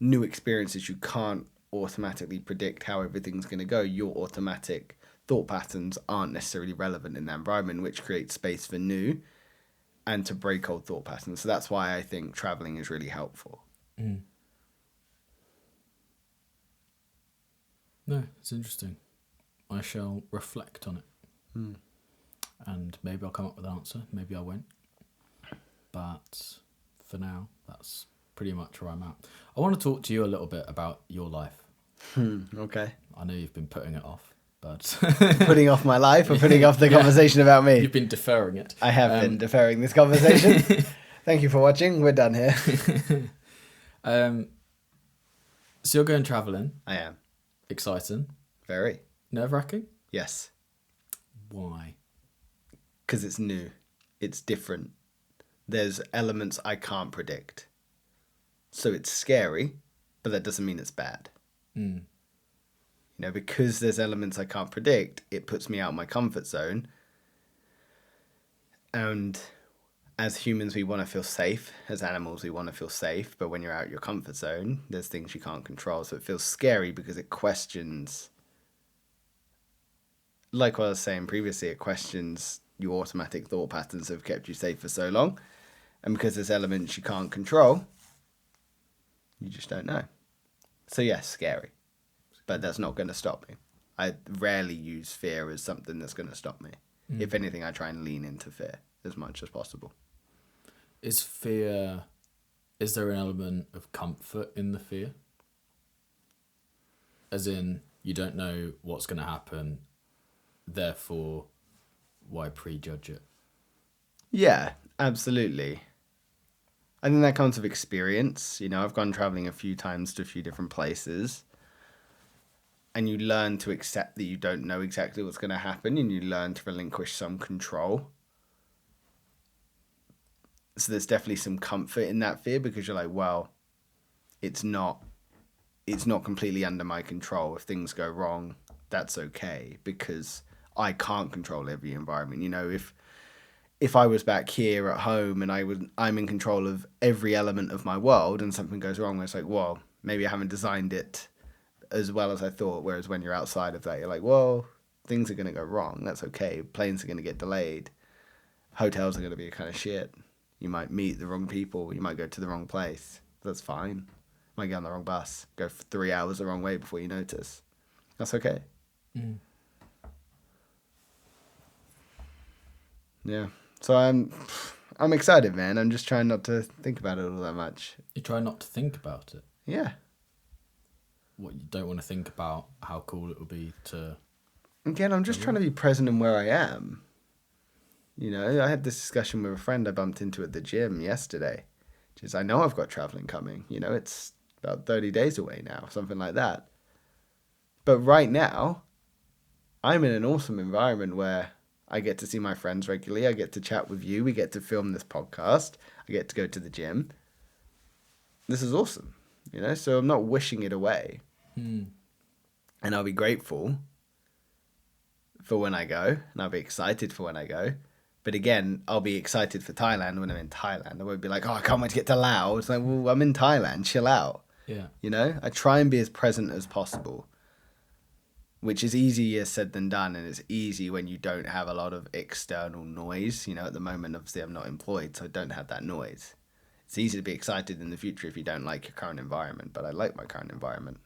S1: new experiences. You can't automatically predict how everything's going to go. Your automatic thought patterns aren't necessarily relevant in that environment, which creates space for new and to break old thought patterns. So that's why I think traveling is really helpful.
S2: No, it's interesting. I shall reflect on it. And maybe I'll come up with an answer. Maybe I won't. But for now, that's pretty much where I'm at. I want to talk to you a little bit about your life.
S1: Okay.
S2: I know you've been putting it off, but...
S1: Putting off my life or putting off the conversation about me?
S2: You've been deferring it.
S1: I have been deferring this conversation. Thank you for watching. We're done here.
S2: So you're going travelling.
S1: I am.
S2: Exciting.
S1: Very.
S2: Nerve-wracking?
S1: Yes.
S2: Why?
S1: Because it's new. It's different. There's elements I can't predict. So it's scary, but that doesn't mean it's bad. You know, because there's elements I can't predict, it puts me out of my comfort zone. And as humans, we want to feel safe. As animals, we want to feel safe. But when you're out of your comfort zone, there's things you can't control. So it feels scary because it questions, like what I was saying previously, it questions your automatic thought patterns that have kept you safe for so long. And because there's elements you can't control, you just don't know. So yes, scary. But that's not going to stop me. I rarely use fear as something that's going to stop me. If anything, I try and lean into fear as much as possible.
S2: Is there an element of comfort in the fear? As in, you don't know what's going to happen, therefore, why prejudge it?
S1: Yeah, absolutely. I think that comes with experience. You know, I've gone traveling a few times to a few different places. And you learn to accept that you don't know exactly what's going to happen, and you learn to relinquish some control. So there's definitely some comfort in that fear because you're like, well, it's not completely under my control. If things go wrong, that's okay because I can't control every environment. You know, if I was back here at home and I'm in control of every element of my world and something goes wrong, it's like, well, maybe I haven't designed it as well as I thought. Whereas when you're outside of that, you're like, well, things are going to go wrong. That's okay. Planes are going to get delayed. Hotels are going to be kind of shit. You might meet the wrong people. You might go to the wrong place. That's fine. Might get on the wrong bus. Go for 3 hours the wrong way before you notice. That's okay. Yeah. So I'm excited, man. I'm just trying not to think about it all that much.
S2: You try not to think about it?
S1: Yeah.
S2: What, you don't want to think about how cool it will be to...
S1: Again, I'm just trying to be present in where I am. You know, I had this discussion with a friend I bumped into at the gym yesterday. Which is, I know I've got traveling coming. You know, it's about 30 days away now, something like that. But right now, I'm in an awesome environment where I get to see my friends regularly. I get to chat with you. We get to film this podcast. I get to go to the gym. This is awesome. You know, so I'm not wishing it away. And I'll be grateful for when I go. And I'll be excited for when I go. But again, I'll be excited for Thailand when I'm in Thailand. I won't be like, oh, I can't wait to get to Laos. It's like, well, I'm in Thailand. Chill out.
S2: Yeah.
S1: You know, I try and be as present as possible, which is easier said than done. And it's easy when you don't have a lot of external noise. You know, at the moment, obviously, I'm not employed, so I don't have that noise. It's easy to be excited in the future if you don't like your current environment, but I like my current environment.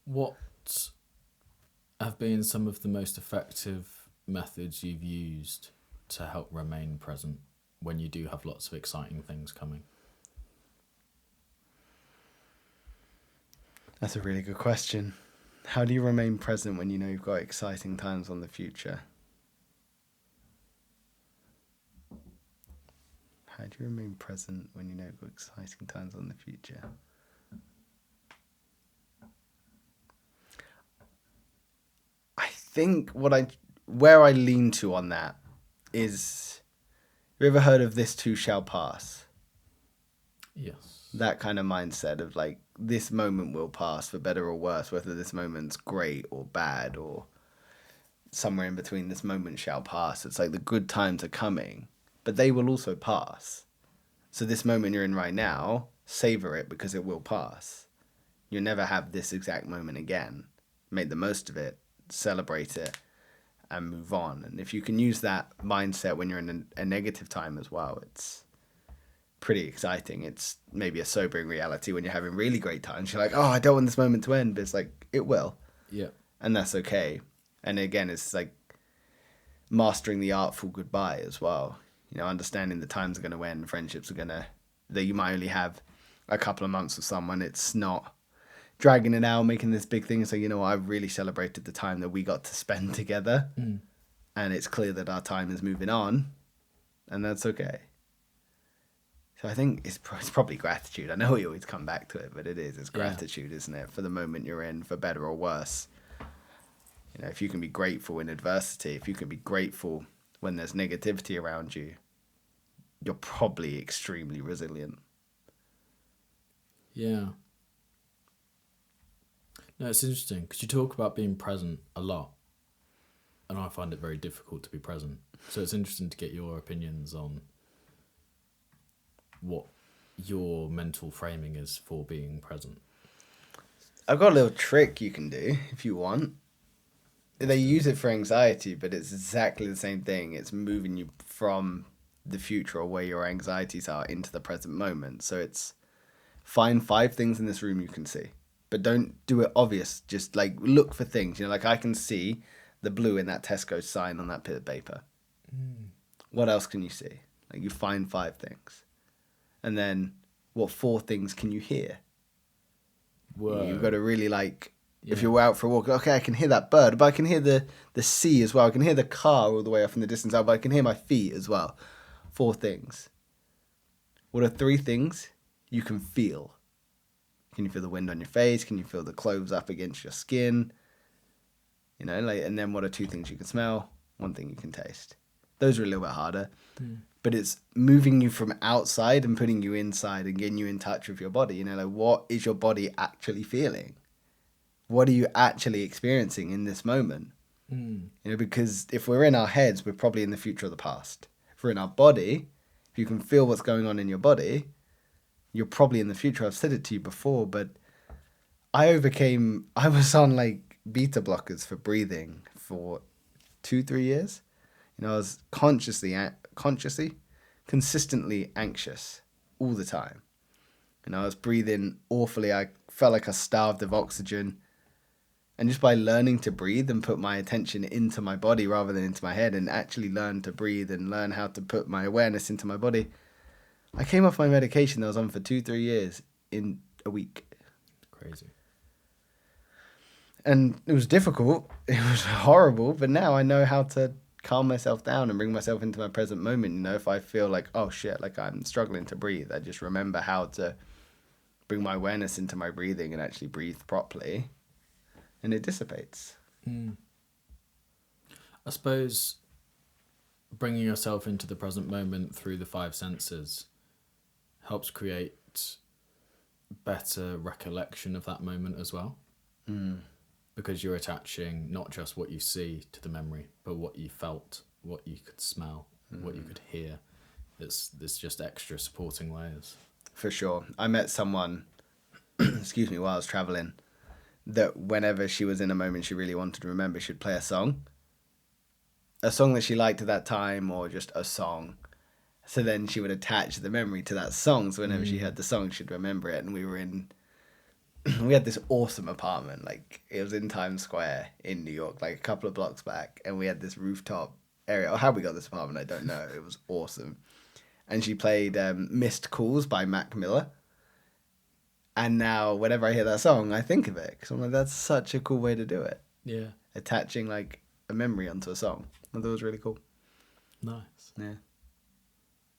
S2: What have been some of the most effective methods you've used to help remain present when you do have lots of exciting things coming?
S1: That's a really good question. How do you remain present when you know you've got exciting times on the future? How do you remain present when you know you've got exciting times on the future? I think where I lean to on that is, have you ever heard of this too shall pass?
S2: Yes.
S1: That kind of mindset of like, this moment will pass for better or worse, whether this moment's great or bad or somewhere in between, this moment shall pass. It's like the good times are coming. but they will also pass. So this moment you're in right now, savor it because it will pass. You'll never have this exact moment again. Make the most of it, celebrate it, and move on. And if you can use that mindset when you're in a negative time as well, it's pretty exciting. It's maybe a sobering reality when you're having really great times. You're like, oh, I don't want this moment to end, but it's like, it will.
S2: Yeah.
S1: And that's okay. And again, it's like mastering the artful goodbye as well. You know, understanding the times are going to end, friendships are going to, that you might only have a couple of months with someone. It's not dragging it out, making this big thing. So, you know, I really celebrated the time that we got to spend together. And it's clear that our time is moving on, and that's okay. So I think it's probably gratitude. I know we always come back to it, but it's gratitude, isn't it? For the moment you're in, for better or worse. You know, if you can be grateful in adversity, if you can be grateful when there's negativity around you, you're probably extremely resilient.
S2: Yeah. No, it's interesting because you talk about being present a lot, and I find it very difficult to be present. So it's interesting to get your opinions on what your mental framing is for being present.
S1: I've got a little trick you can do if you want. They use it for anxiety, but it's exactly the same thing. It's moving you from the future or where your anxieties are into the present moment. So it's find 5 things in this room you can see, but don't do it obvious. Just like look for things. You know, like I can see the blue in that Tesco sign on that bit of paper. What else can you see? Like you find 5 things. And then what 4 things can you hear?
S2: Whoa.
S1: You've got to really like, if you're out for a walk, okay, I can hear that bird, but I can hear the sea as well. I can hear the car all the way off in the distance, but I can hear my feet as well. 4 things. What are 3 things you can feel? Can you feel the wind on your face? Can you feel the clothes up against your skin? You know, like, and then what are 2 things you can smell? 1 thing you can taste. Those are a little bit harder, but it's moving you from outside and putting you inside and getting you in touch with your body. You know, like what is your body actually feeling? What are you actually experiencing in this moment? You know, because if we're in our heads, we're probably in the future or the past. If we're in our body, if you can feel what's going on in your body, you're probably in the future. I've said it to you before, but I was on like beta blockers for breathing for 2-3 years. You know, I was consistently anxious all the time. You know, I was breathing awfully. I felt like I starved of oxygen. And just by learning to breathe and put my attention into my body rather than into my head and actually learn to breathe and learn how to put my awareness into my body, I came off my medication that I was on for 2-3 years in a week.
S2: Crazy.
S1: And it was difficult. It was horrible. But now I know how to calm myself down and bring myself into my present moment. You know, if I feel like, oh shit, like I'm struggling to breathe, I just remember how to bring my awareness into my breathing and actually breathe properly. And it dissipates.
S2: I suppose bringing yourself into the present moment through the 5 senses helps create better recollection of that moment as well. Because you're attaching not just what you see to the memory, but what you felt, what you could smell, what you could hear. There's just extra supporting layers.
S1: For sure. I met someone, excuse me, while I was traveling, that whenever she was in a moment she really wanted to remember, she'd play a song that she liked at that time, or just a song. So then she would attach the memory to that song. So whenever she heard the song, she'd remember it. And we had this awesome apartment. Like, it was in Times Square in New York, like a couple of blocks back. And we had this rooftop area. Or how we got this apartment, I don't know. It was awesome. And she played Missed Calls by Mac Miller. And now, whenever I hear that song, I think of it. Because I'm like, that's such a cool way to do it.
S2: Yeah.
S1: Attaching, like, a memory onto a song. I thought it was really cool.
S2: Nice.
S1: Yeah.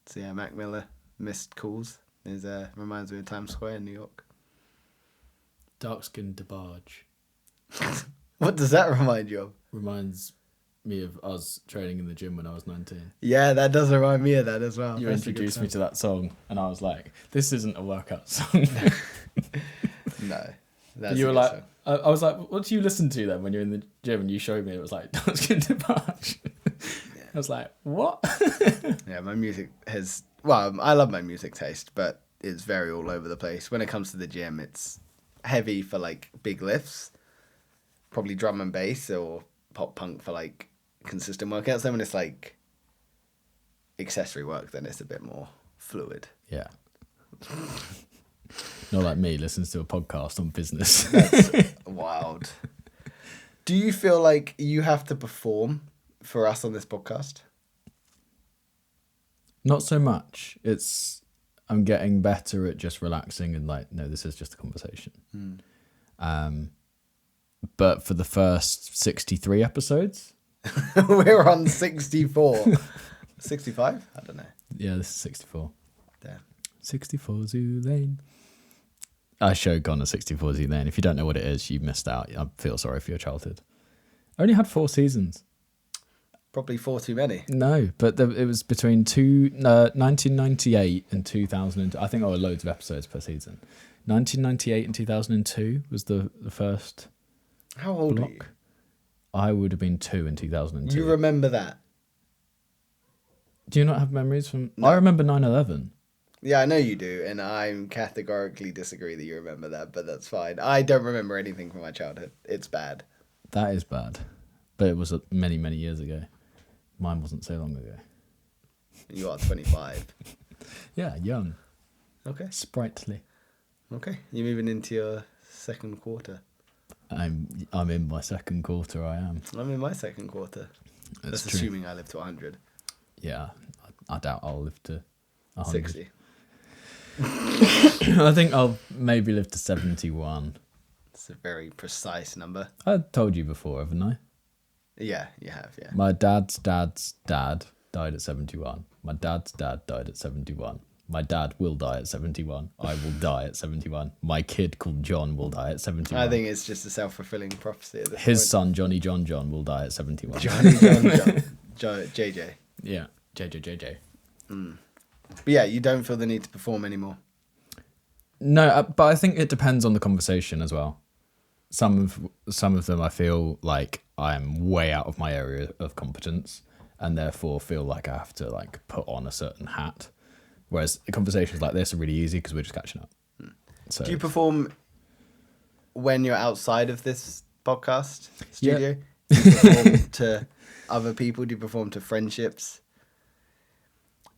S1: So, yeah, Mac Miller, Missed Calls, reminds me of Times Square in New York.
S2: Dark-skinned DeBarge.
S1: What does that remind you of?
S2: Reminds me of us training in the gym when I was 19.
S1: Yeah, that does remind me of that as well.
S2: You introduced me to that song, and I was like, this isn't a workout song.
S1: No. That's
S2: you were like, I was like, what do you listen to then when you're in the gym? And you showed me, it was like, Dark-skinned DeBarge. was like, what?
S1: Yeah, my music has... Well, I love my music taste, but it's very all over the place. When it comes to the gym, it's heavy for, like, big lifts. Probably drum and bass or pop punk for, like, consistent workouts. Then when it's, like, accessory work, then it's a bit more fluid.
S2: Yeah. Not like me, listens to a podcast on business.
S1: That's wild. Do you feel like you have to perform for us on this podcast?
S2: Not so much. I'm getting better at just relaxing and like, no, this is just a conversation. But for the first 63 episodes,
S1: we're on 64. 65? I don't know.
S2: Yeah, this is 64.
S1: Damn.
S2: 64 Zoo Lane. I showed Connor 64 Zoo Lane. If you don't know what it is, you missed out. I feel sorry for your childhood. Only had 4 seasons.
S1: Probably 4 too many.
S2: No, but it was between 1998 and 2000. I think there were loads of episodes per season. 1998 and 2002 was the first.
S1: How old
S2: block.
S1: are you?
S2: I would have been 2 in 2002.
S1: You remember that?
S2: Do you not have memories from...
S1: No.
S2: I remember 9/11.
S1: Yeah, I know you do, and I'm categorically disagree that you remember that, but that's fine. I don't remember anything from my childhood. It's bad.
S2: That is bad. But it was many, many years ago. Mine wasn't so long ago.
S1: You are 25.
S2: Yeah, young.
S1: Okay.
S2: Sprightly.
S1: Okay. You're moving into your second quarter.
S2: I'm in my second quarter, I am.
S1: I'm in my second quarter. That's
S2: true.
S1: assuming I live to 100.
S2: Yeah, I doubt I'll live to 100.
S1: 60.
S2: I think I'll maybe live to 71.
S1: It's a very precise number.
S2: I told you before, haven't I?
S1: Yeah, you have, yeah.
S2: My dad's dad died at 71. My dad's dad died at 71. My dad will die at 71. I will die at 71. My kid called John will die at 71.
S1: I think it's just a self-fulfilling prophecy at this
S2: His
S1: point.
S2: son, Johnny John will die at 71.
S1: Johnny John. JJ.
S2: Yeah, JJ.
S1: But yeah, you don't feel the need to perform anymore.
S2: No, but I think it depends on the conversation as well. Some of them I feel like I'm way out of my area of competence and therefore feel like I have to like put on a certain hat. Whereas conversations like this are really easy because we're just catching up. So,
S1: Do you perform when you're outside of this podcast studio?
S2: Yeah.
S1: Do you perform to other people? Do you perform to friendships?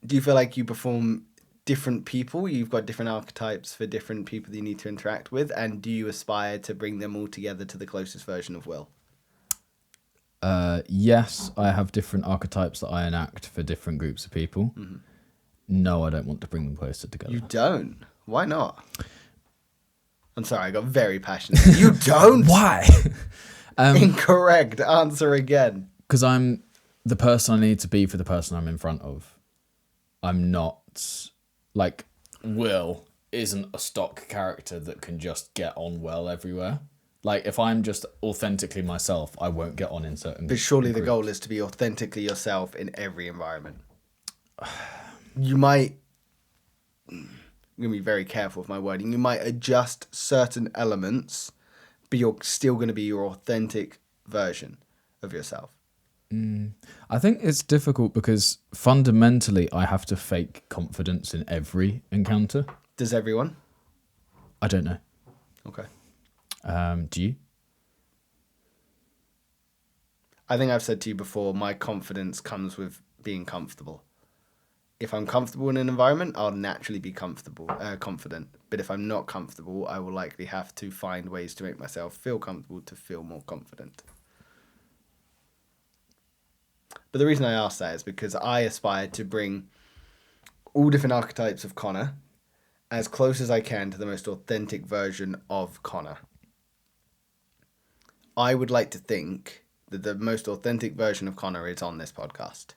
S1: Do you feel like you perform different people? You've got different archetypes for different people that you need to interact with, and do you aspire to bring them all together to the closest version of Will?
S2: Yes, I have different archetypes that I enact for different groups of people. Mm-hmm. No, I don't want to bring them closer together.
S1: You don't? Why not? I'm sorry, I got very passionate. You don't?
S2: Why?
S1: Incorrect. Answer again.
S2: Because I'm the person I need to be for the person I'm in front of. I'm not... Like, Will isn't a stock character that can just get on well everywhere. Like, if I'm just authentically myself, I won't get on in certain
S1: But surely the
S2: groups.
S1: goal is to be authentically yourself in every environment. You might... I'm going to be very careful with my wording. You might adjust certain elements, but you're still going to be your authentic version of yourself.
S2: I think it's difficult because fundamentally I have to fake confidence in every encounter.
S1: Does everyone?
S2: I don't know.
S1: Okay.
S2: Do you?
S1: I think I've said to you before, my confidence comes with being comfortable. If I'm comfortable in an environment, I'll naturally be confident. But if I'm not comfortable, I will likely have to find ways to make myself feel comfortable to feel more confident. But the reason I ask that is because I aspire to bring all different archetypes of Connor as close as I can to the most authentic version of Connor. I would like to think that the most authentic version of Connor is on this podcast.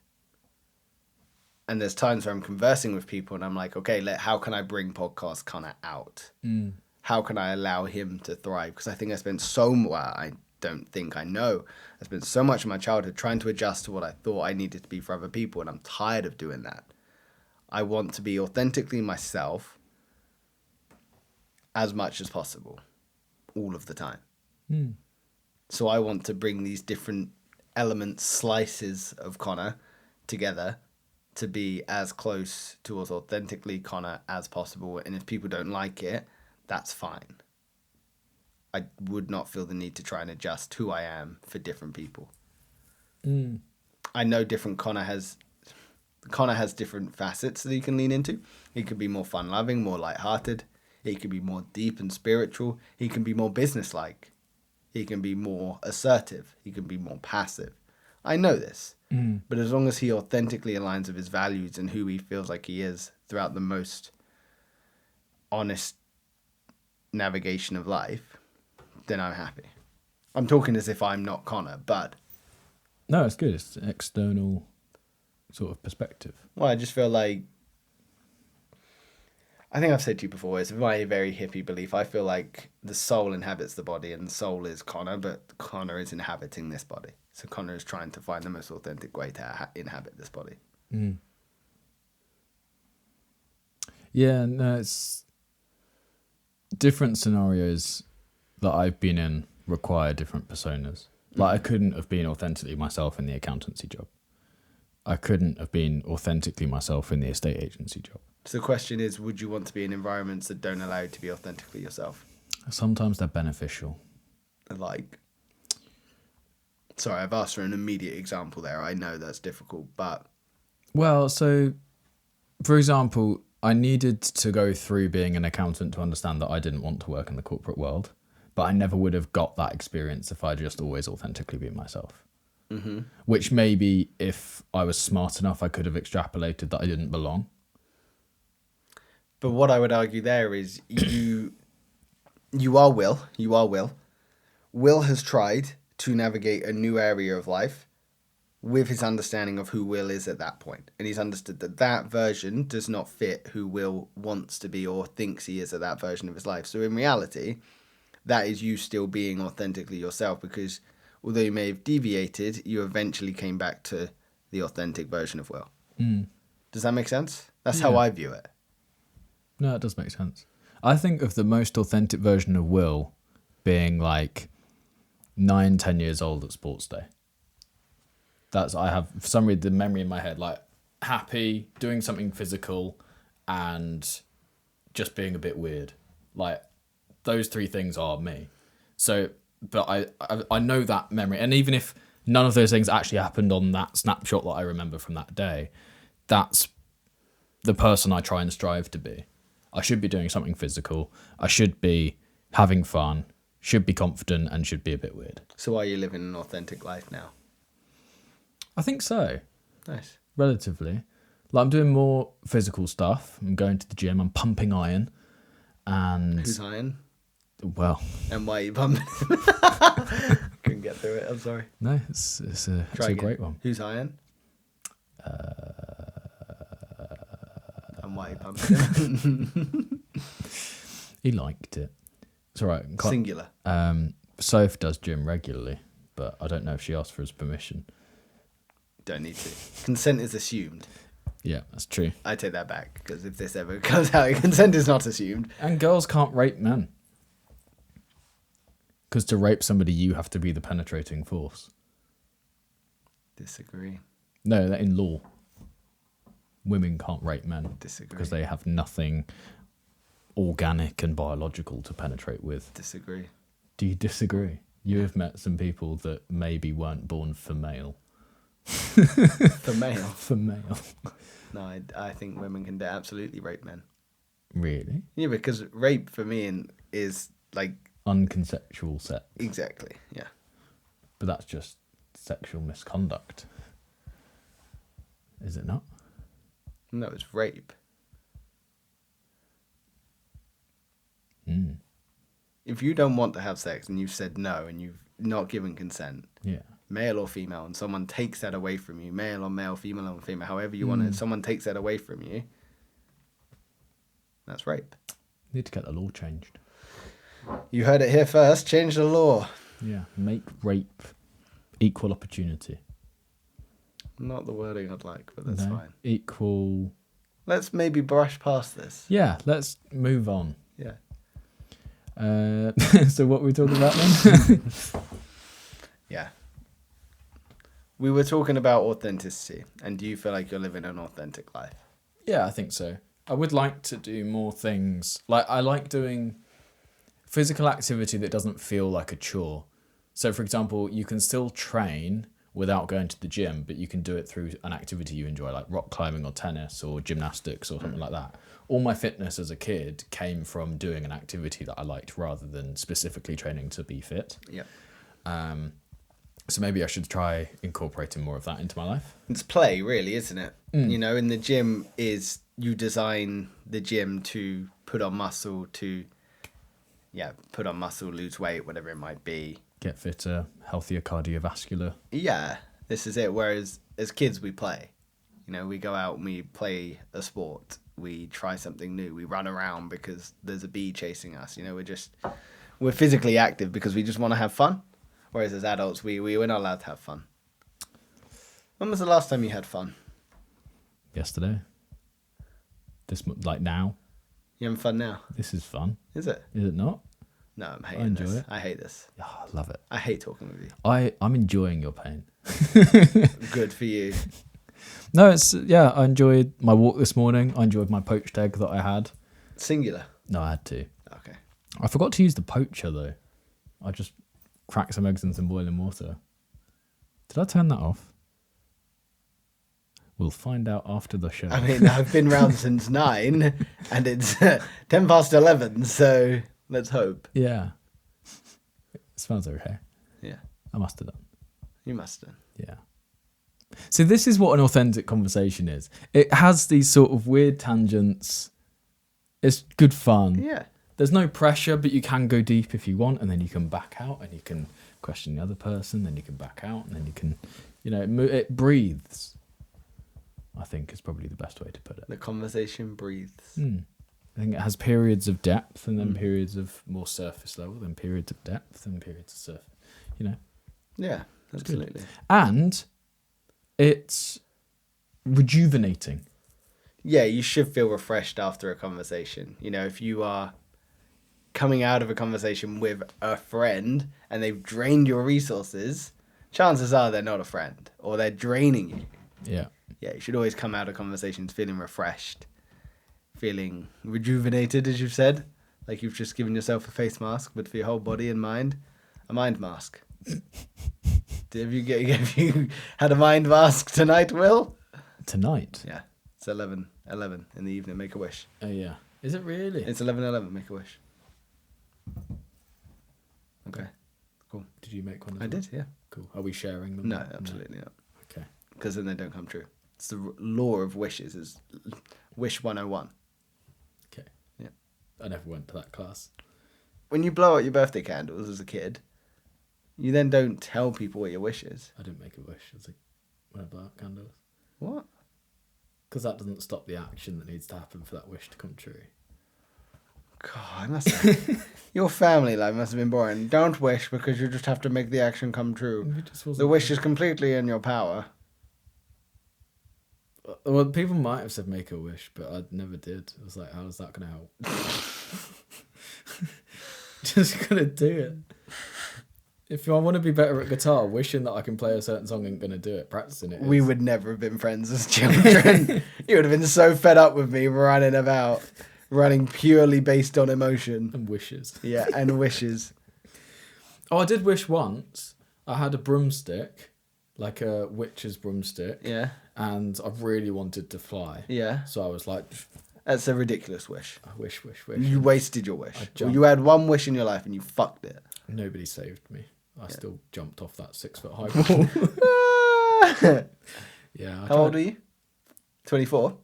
S1: And there's times where I'm conversing with people and I'm like, okay, how can I bring podcast Connor out? How can I allow him to thrive? Because I think I spent I don't think I know. I spent so much of my childhood trying to adjust to what I thought I needed to be for other people, and I'm tired of doing that. I want to be authentically myself as much as possible, all of the time. So I want to bring these different elements, slices of Connor together to be as close to as authentically Connor as possible. And if people don't like it, that's fine. I would not feel the need to try and adjust who I am for different people. I know different Connor has different facets that he can lean into. He could be more fun-loving, more light-hearted. He could be more deep and spiritual. He can be more business-like. He can be more assertive. He can be more passive. I know this. But as long as he authentically aligns with his values and who he feels like he is throughout the most honest navigation of life, then I'm happy. I'm talking as if I'm not Connor, but...
S2: No, it's good. It's an external sort of perspective.
S1: Well, I just feel like... I think I've said to you before, it's my very hippie belief. I feel like the soul inhabits the body and the soul is Connor, but Connor is inhabiting this body. So Connor is trying to find the most authentic way to inhabit this body.
S2: Yeah, no, it's... Different scenarios that I've been in require different personas. Like, I couldn't have been authentically myself in the accountancy job. I couldn't have been authentically myself in the estate agency job.
S1: So the question is, would you want to be in environments that don't allow you to be authentically yourself?
S2: Sometimes they're beneficial.
S1: Like, sorry, I've asked for an immediate example there. I know that's difficult, but...
S2: Well, so, for example, I needed to go through being an accountant to understand that I didn't want to work in the corporate world, but I never would have got that experience if I'd just always authentically been myself. Mm-hmm. Which maybe if I was smart enough, I could have extrapolated that I didn't belong.
S1: But what I would argue there is you are Will. You are Will. Will has tried to navigate a new area of life with his understanding of who Will is at that point. And he's understood that that version does not fit who Will wants to be or thinks he is at that version of his life. So in reality, that is you still being authentically yourself, because although you may have deviated, you eventually came back to the authentic version of Will. Does that make sense? That's how I view it.
S2: No, it does make sense. I think of the most authentic version of Will being like 9-10 years old at sports day. I have, for some reason, the memory in my head, like happy, doing something physical, and just being a bit weird. Like, those three things are me. So, but I know that memory. And even if none of those things actually happened on that snapshot that I remember from that day, that's the person I try and strive to be. I should be doing something physical. I should be having fun, should be confident, and should be a bit weird.
S1: So are you living an authentic life now?
S2: I think so.
S1: Nice.
S2: Relatively. Like, I'm doing more physical stuff. I'm going to the gym. I'm pumping iron. And
S1: who's iron?
S2: Well.
S1: And why are you pumping? Couldn't get through it. I'm sorry.
S2: No, it's a great one.
S1: Who's iron? And why are you pumping him?
S2: He liked it. It's all right.
S1: Singular.
S2: Soph does gym regularly, but I don't know if she asked for his permission.
S1: Don't need to. Consent is assumed.
S2: Yeah, that's true.
S1: I take that back, because if this ever comes out, consent is not assumed.
S2: And girls can't rape men. Because to rape somebody, you have to be the penetrating force.
S1: Disagree.
S2: No, that in law. Women can't rape men.
S1: Disagree.
S2: Because they have nothing organic and biological to penetrate with.
S1: Disagree.
S2: Do you disagree? You have met some people that maybe weren't born for male.
S1: For male?
S2: For male.
S1: No, I think women can absolutely rape men.
S2: Really?
S1: Yeah, because rape for me is like...
S2: unconsensual sex.
S1: Exactly, yeah.
S2: But that's just sexual misconduct. Is it not?
S1: No, it's rape. If you don't want to have sex and you've said no and you've not given consent, male or female, and someone takes that away from you, male or male, female or female, however you want it, someone takes that away from you, that's rape.
S2: Need to get the law changed.
S1: You heard it here first. Change the law.
S2: Yeah, make rape equal opportunity.
S1: Not the wording I'd like, but that's fine.
S2: Equal.
S1: Let's maybe brush past this.
S2: Yeah, let's move on.
S1: Yeah.
S2: So what are we talking about then?
S1: Yeah. we were talking about authenticity, and do you feel like you're living an authentic life?
S2: Yeah, I think so. I would like to do more things. Like, I like doing physical activity that doesn't feel like a chore. So, for example, you can still train without going to the gym, but you can do it through an activity you enjoy, like rock climbing or tennis or gymnastics or something like that. All my fitness as a kid came from doing an activity that I liked rather than specifically training to be fit.
S1: Yeah.
S2: So maybe I should try incorporating more of that into my life.
S1: It's play, really, isn't it? You know, in the gym is you design the gym to put on muscle, lose weight, whatever it might be.
S2: Get fitter, healthier cardiovascular.
S1: Yeah, this is it. Whereas as kids, we play. You know, we go out and we play a sport. We try something new. We run around because there's a bee chasing us. You know, we're physically active because we just want to have fun. Whereas as adults, we're not allowed to have fun. When was the last time you had fun?
S2: Yesterday. Like now.
S1: You having fun now?
S2: This is fun.
S1: Is it?
S2: Is it not?
S1: No, I'm hating
S2: I enjoy
S1: this.
S2: it.
S1: I hate this.
S2: Oh, I love it.
S1: I hate talking with you.
S2: I'm enjoying your pain.
S1: Good for you.
S2: No, I enjoyed my walk this morning. I enjoyed my poached egg that I had.
S1: Singular.
S2: No, I had to.
S1: Okay.
S2: I forgot to use the poacher though. I just cracked some eggs in some boiling water. Did I turn that off? We'll find out after the show.
S1: I mean, I've been round since 9 and it's 10 past 11, so let's hope.
S2: Yeah. It smells okay.
S1: Yeah.
S2: I must have done.
S1: You must have.
S2: Yeah. So this is what an authentic conversation is. It has these sort of weird tangents. It's good fun.
S1: Yeah.
S2: There's no pressure, but you can go deep if you want, and then you can back out, and you can question the other person, then you can back out, and then you can, it breathes. I think is probably the best way to put it.
S1: The conversation breathes.
S2: I think it has periods of depth, and then periods of more surface level, then periods of depth, and periods of surface.
S1: Yeah, absolutely.
S2: And it's rejuvenating.
S1: Yeah, you should feel refreshed after a conversation. You know, if you are coming out of a conversation with a friend and they've drained your resources, chances are they're not a friend or they're draining you.
S2: Yeah.
S1: Yeah, you should always come out of conversations feeling refreshed, feeling rejuvenated, as you've said. Like you've just given yourself a face mask, but for your whole body and mind, a mind mask. Have you had a mind mask tonight, Will?
S2: Tonight?
S1: Yeah. It's 11 in the evening. Make a wish.
S2: Oh, yeah. Is it really?
S1: It's 11:11. Make a wish. Okay. Cool.
S2: Did you make one?
S1: I did, yeah.
S2: Cool. Are we sharing them?
S1: No, absolutely not.
S2: Okay.
S1: Because then they don't come true. It's the law of wishes. Is wish 101.
S2: Okay.
S1: Yeah.
S2: I never went to that class.
S1: When you blow out your birthday candles as a kid, you then don't tell people what your wish is.
S2: I didn't make a wish. I was like, when I blow out candles.
S1: What?
S2: Because that doesn't stop the action that needs to happen for that wish to come true.
S1: God, your family life must have been boring. Don't wish because you just have to make the action come true. The wish is completely in your power.
S2: Well, people might have said make a wish, but I never did. I was like, how is that going to help? Just going to do it. If I want to be better at guitar, wishing that I can play a certain song ain't going to do it. Practicing it is.
S1: We would never have been friends as children. You would have been so fed up with me running purely based on emotion.
S2: And wishes.
S1: Yeah, and wishes.
S2: Oh, I did wish once. I had a broomstick, like a witch's broomstick.
S1: Yeah.
S2: And I really wanted to fly.
S1: Yeah.
S2: So I was like...
S1: That's a ridiculous wish.
S2: I wish.
S1: You wasted your wish.
S2: Jumped.
S1: You had one wish in your life and you fucked it.
S2: Nobody saved me. I still jumped off that 6-foot high wall. Yeah.
S1: How old are you? 24?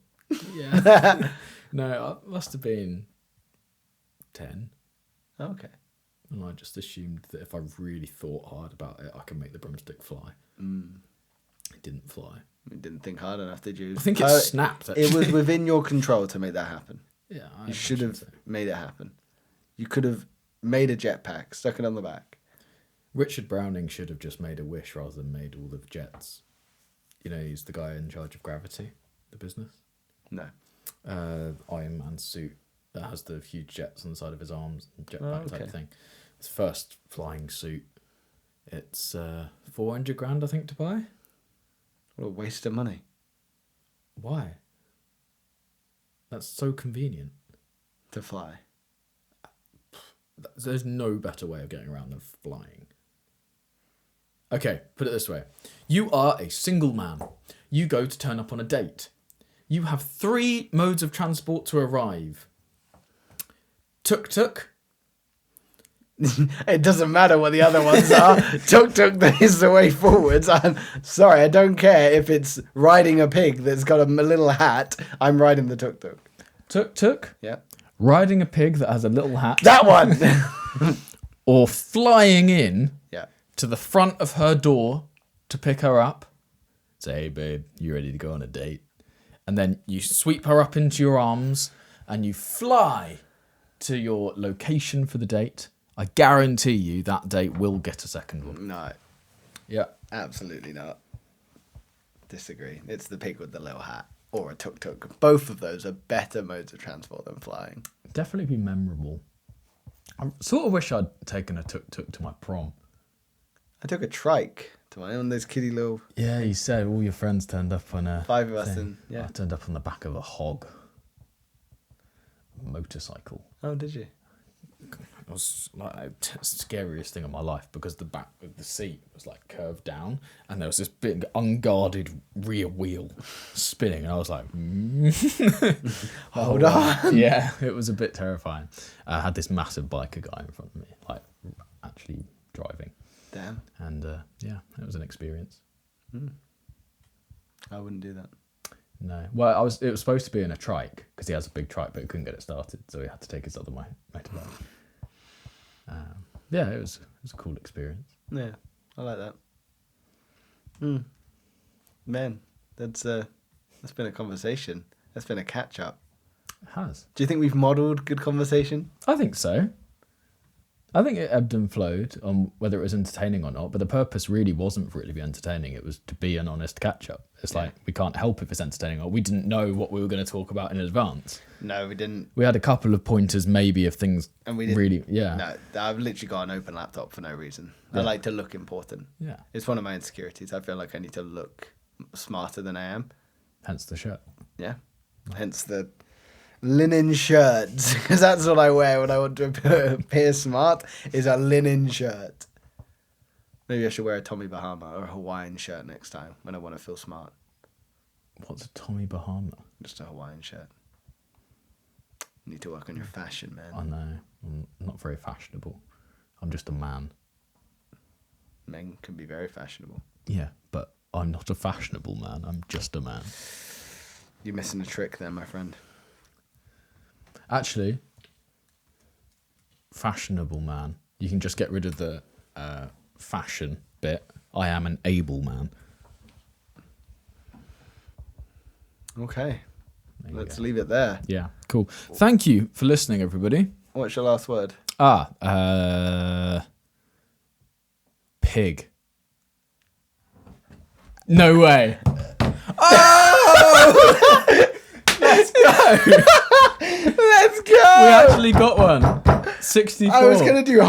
S2: Yeah. No, I must have been 10.
S1: Okay.
S2: And I just assumed that if I really thought hard about it, I could make the broomstick fly. It didn't fly.
S1: You didn't think hard enough, did you?
S2: I think it snapped, actually.
S1: It was within your control to make that happen.
S2: Yeah.
S1: You should have made it happen. You could have made a jetpack, stuck it on the back.
S2: Richard Browning should have just made a wish rather than made all the jets. You know, he's the guy in charge of Gravity, the business.
S1: No.
S2: Iron Man suit that has the huge jets on the side of his arms, jetpack type thing. His first flying suit. It's $400,000, I think, to buy.
S1: What a waste of money.
S2: Why? That's so convenient.
S1: To fly.
S2: There's no better way of getting around than flying. Okay, put it this way. You are a single man. You go to turn up on a date. You have 3 modes of transport to arrive. Tuk-tuk.
S1: It doesn't matter what the other ones are. Tuk-tuk is the way forwards. I'm sorry, I don't care if it's riding a pig that's got a little hat. I'm riding the tuk-tuk.
S2: Tuk-tuk.
S1: Yeah.
S2: Riding a pig that has a little hat.
S1: That one!
S2: Or flying in
S1: Yeah.
S2: to the front of her door to pick her up. Say, hey, babe, you ready to go on a date? And then you sweep her up into your arms and you fly to your location for the date. I guarantee you that date will get a second one.
S1: No,
S2: Yeah.
S1: absolutely not. Disagree. It's the pig with the little hat or a tuk-tuk. Both of those are better modes of transport than flying.
S2: Definitely be memorable. I sort of wish I'd taken a tuk-tuk to my prom.
S1: I took a trike to one of those kiddie little...
S2: Yeah, you said all your friends turned up on a...
S1: 5 of us
S2: thing.
S1: and... Yeah.
S2: I turned up on the back of a hog. Motorcycle.
S1: Oh, did you?
S2: It was like the scariest thing of my life because the back of the seat was like curved down and there was this big unguarded rear wheel spinning and I was like,
S1: Hold on.
S2: Yeah, it was a bit terrifying. I had this massive biker guy in front of me, like actually driving.
S1: Damn.
S2: And yeah, it was an experience.
S1: I wouldn't do that.
S2: No, well, it was supposed to be in a trike because he has a big trike, but he couldn't get it started, so he had to take his other motorbike. Yeah, it was a cool experience.
S1: Yeah, I like that. Man, that's been a conversation. That's been a catch up.
S2: It has.
S1: Do you think we've modelled good conversation?
S2: I think so. I think it ebbed and flowed on whether it was entertaining or not, but the purpose really wasn't for it to be entertaining. It was to be an honest catch-up. It's like, we can't help if it's entertaining or we didn't know what we were going to talk about in advance.
S1: No, we didn't.
S2: We had a couple of pointers maybe of things
S1: And we didn't.
S2: really, yeah.
S1: No, I've literally got an open laptop for no reason. I
S2: Yeah.
S1: like to look important.
S2: Yeah,
S1: It's one of my insecurities. I feel like I need to look smarter than I am.
S2: hence the shirt.
S1: Yeah. Hence the linen shirts, because that's what I wear when I want to appear smart, is a linen shirt. Maybe I should wear a Tommy Bahama or a Hawaiian shirt next time when I want to feel smart.
S2: What's a Tommy Bahama?
S1: Just a Hawaiian shirt. You need to work on your fashion, man.
S2: I know, I'm not very fashionable. I'm just a man.
S1: Men can be very fashionable.
S2: Yeah, but I'm not a fashionable man. I'm just a man.
S1: You're missing a trick there, my friend.
S2: Actually, fashionable man. You can just get rid of the fashion bit. I am an able man.
S1: Okay.
S2: There you
S1: Let's
S2: go.
S1: leave it there.
S2: Yeah, cool. Thank you for listening, everybody.
S1: What's your last word?
S2: Pig. No way.
S1: Let's go!
S2: We actually got one. 64.
S1: I was going to do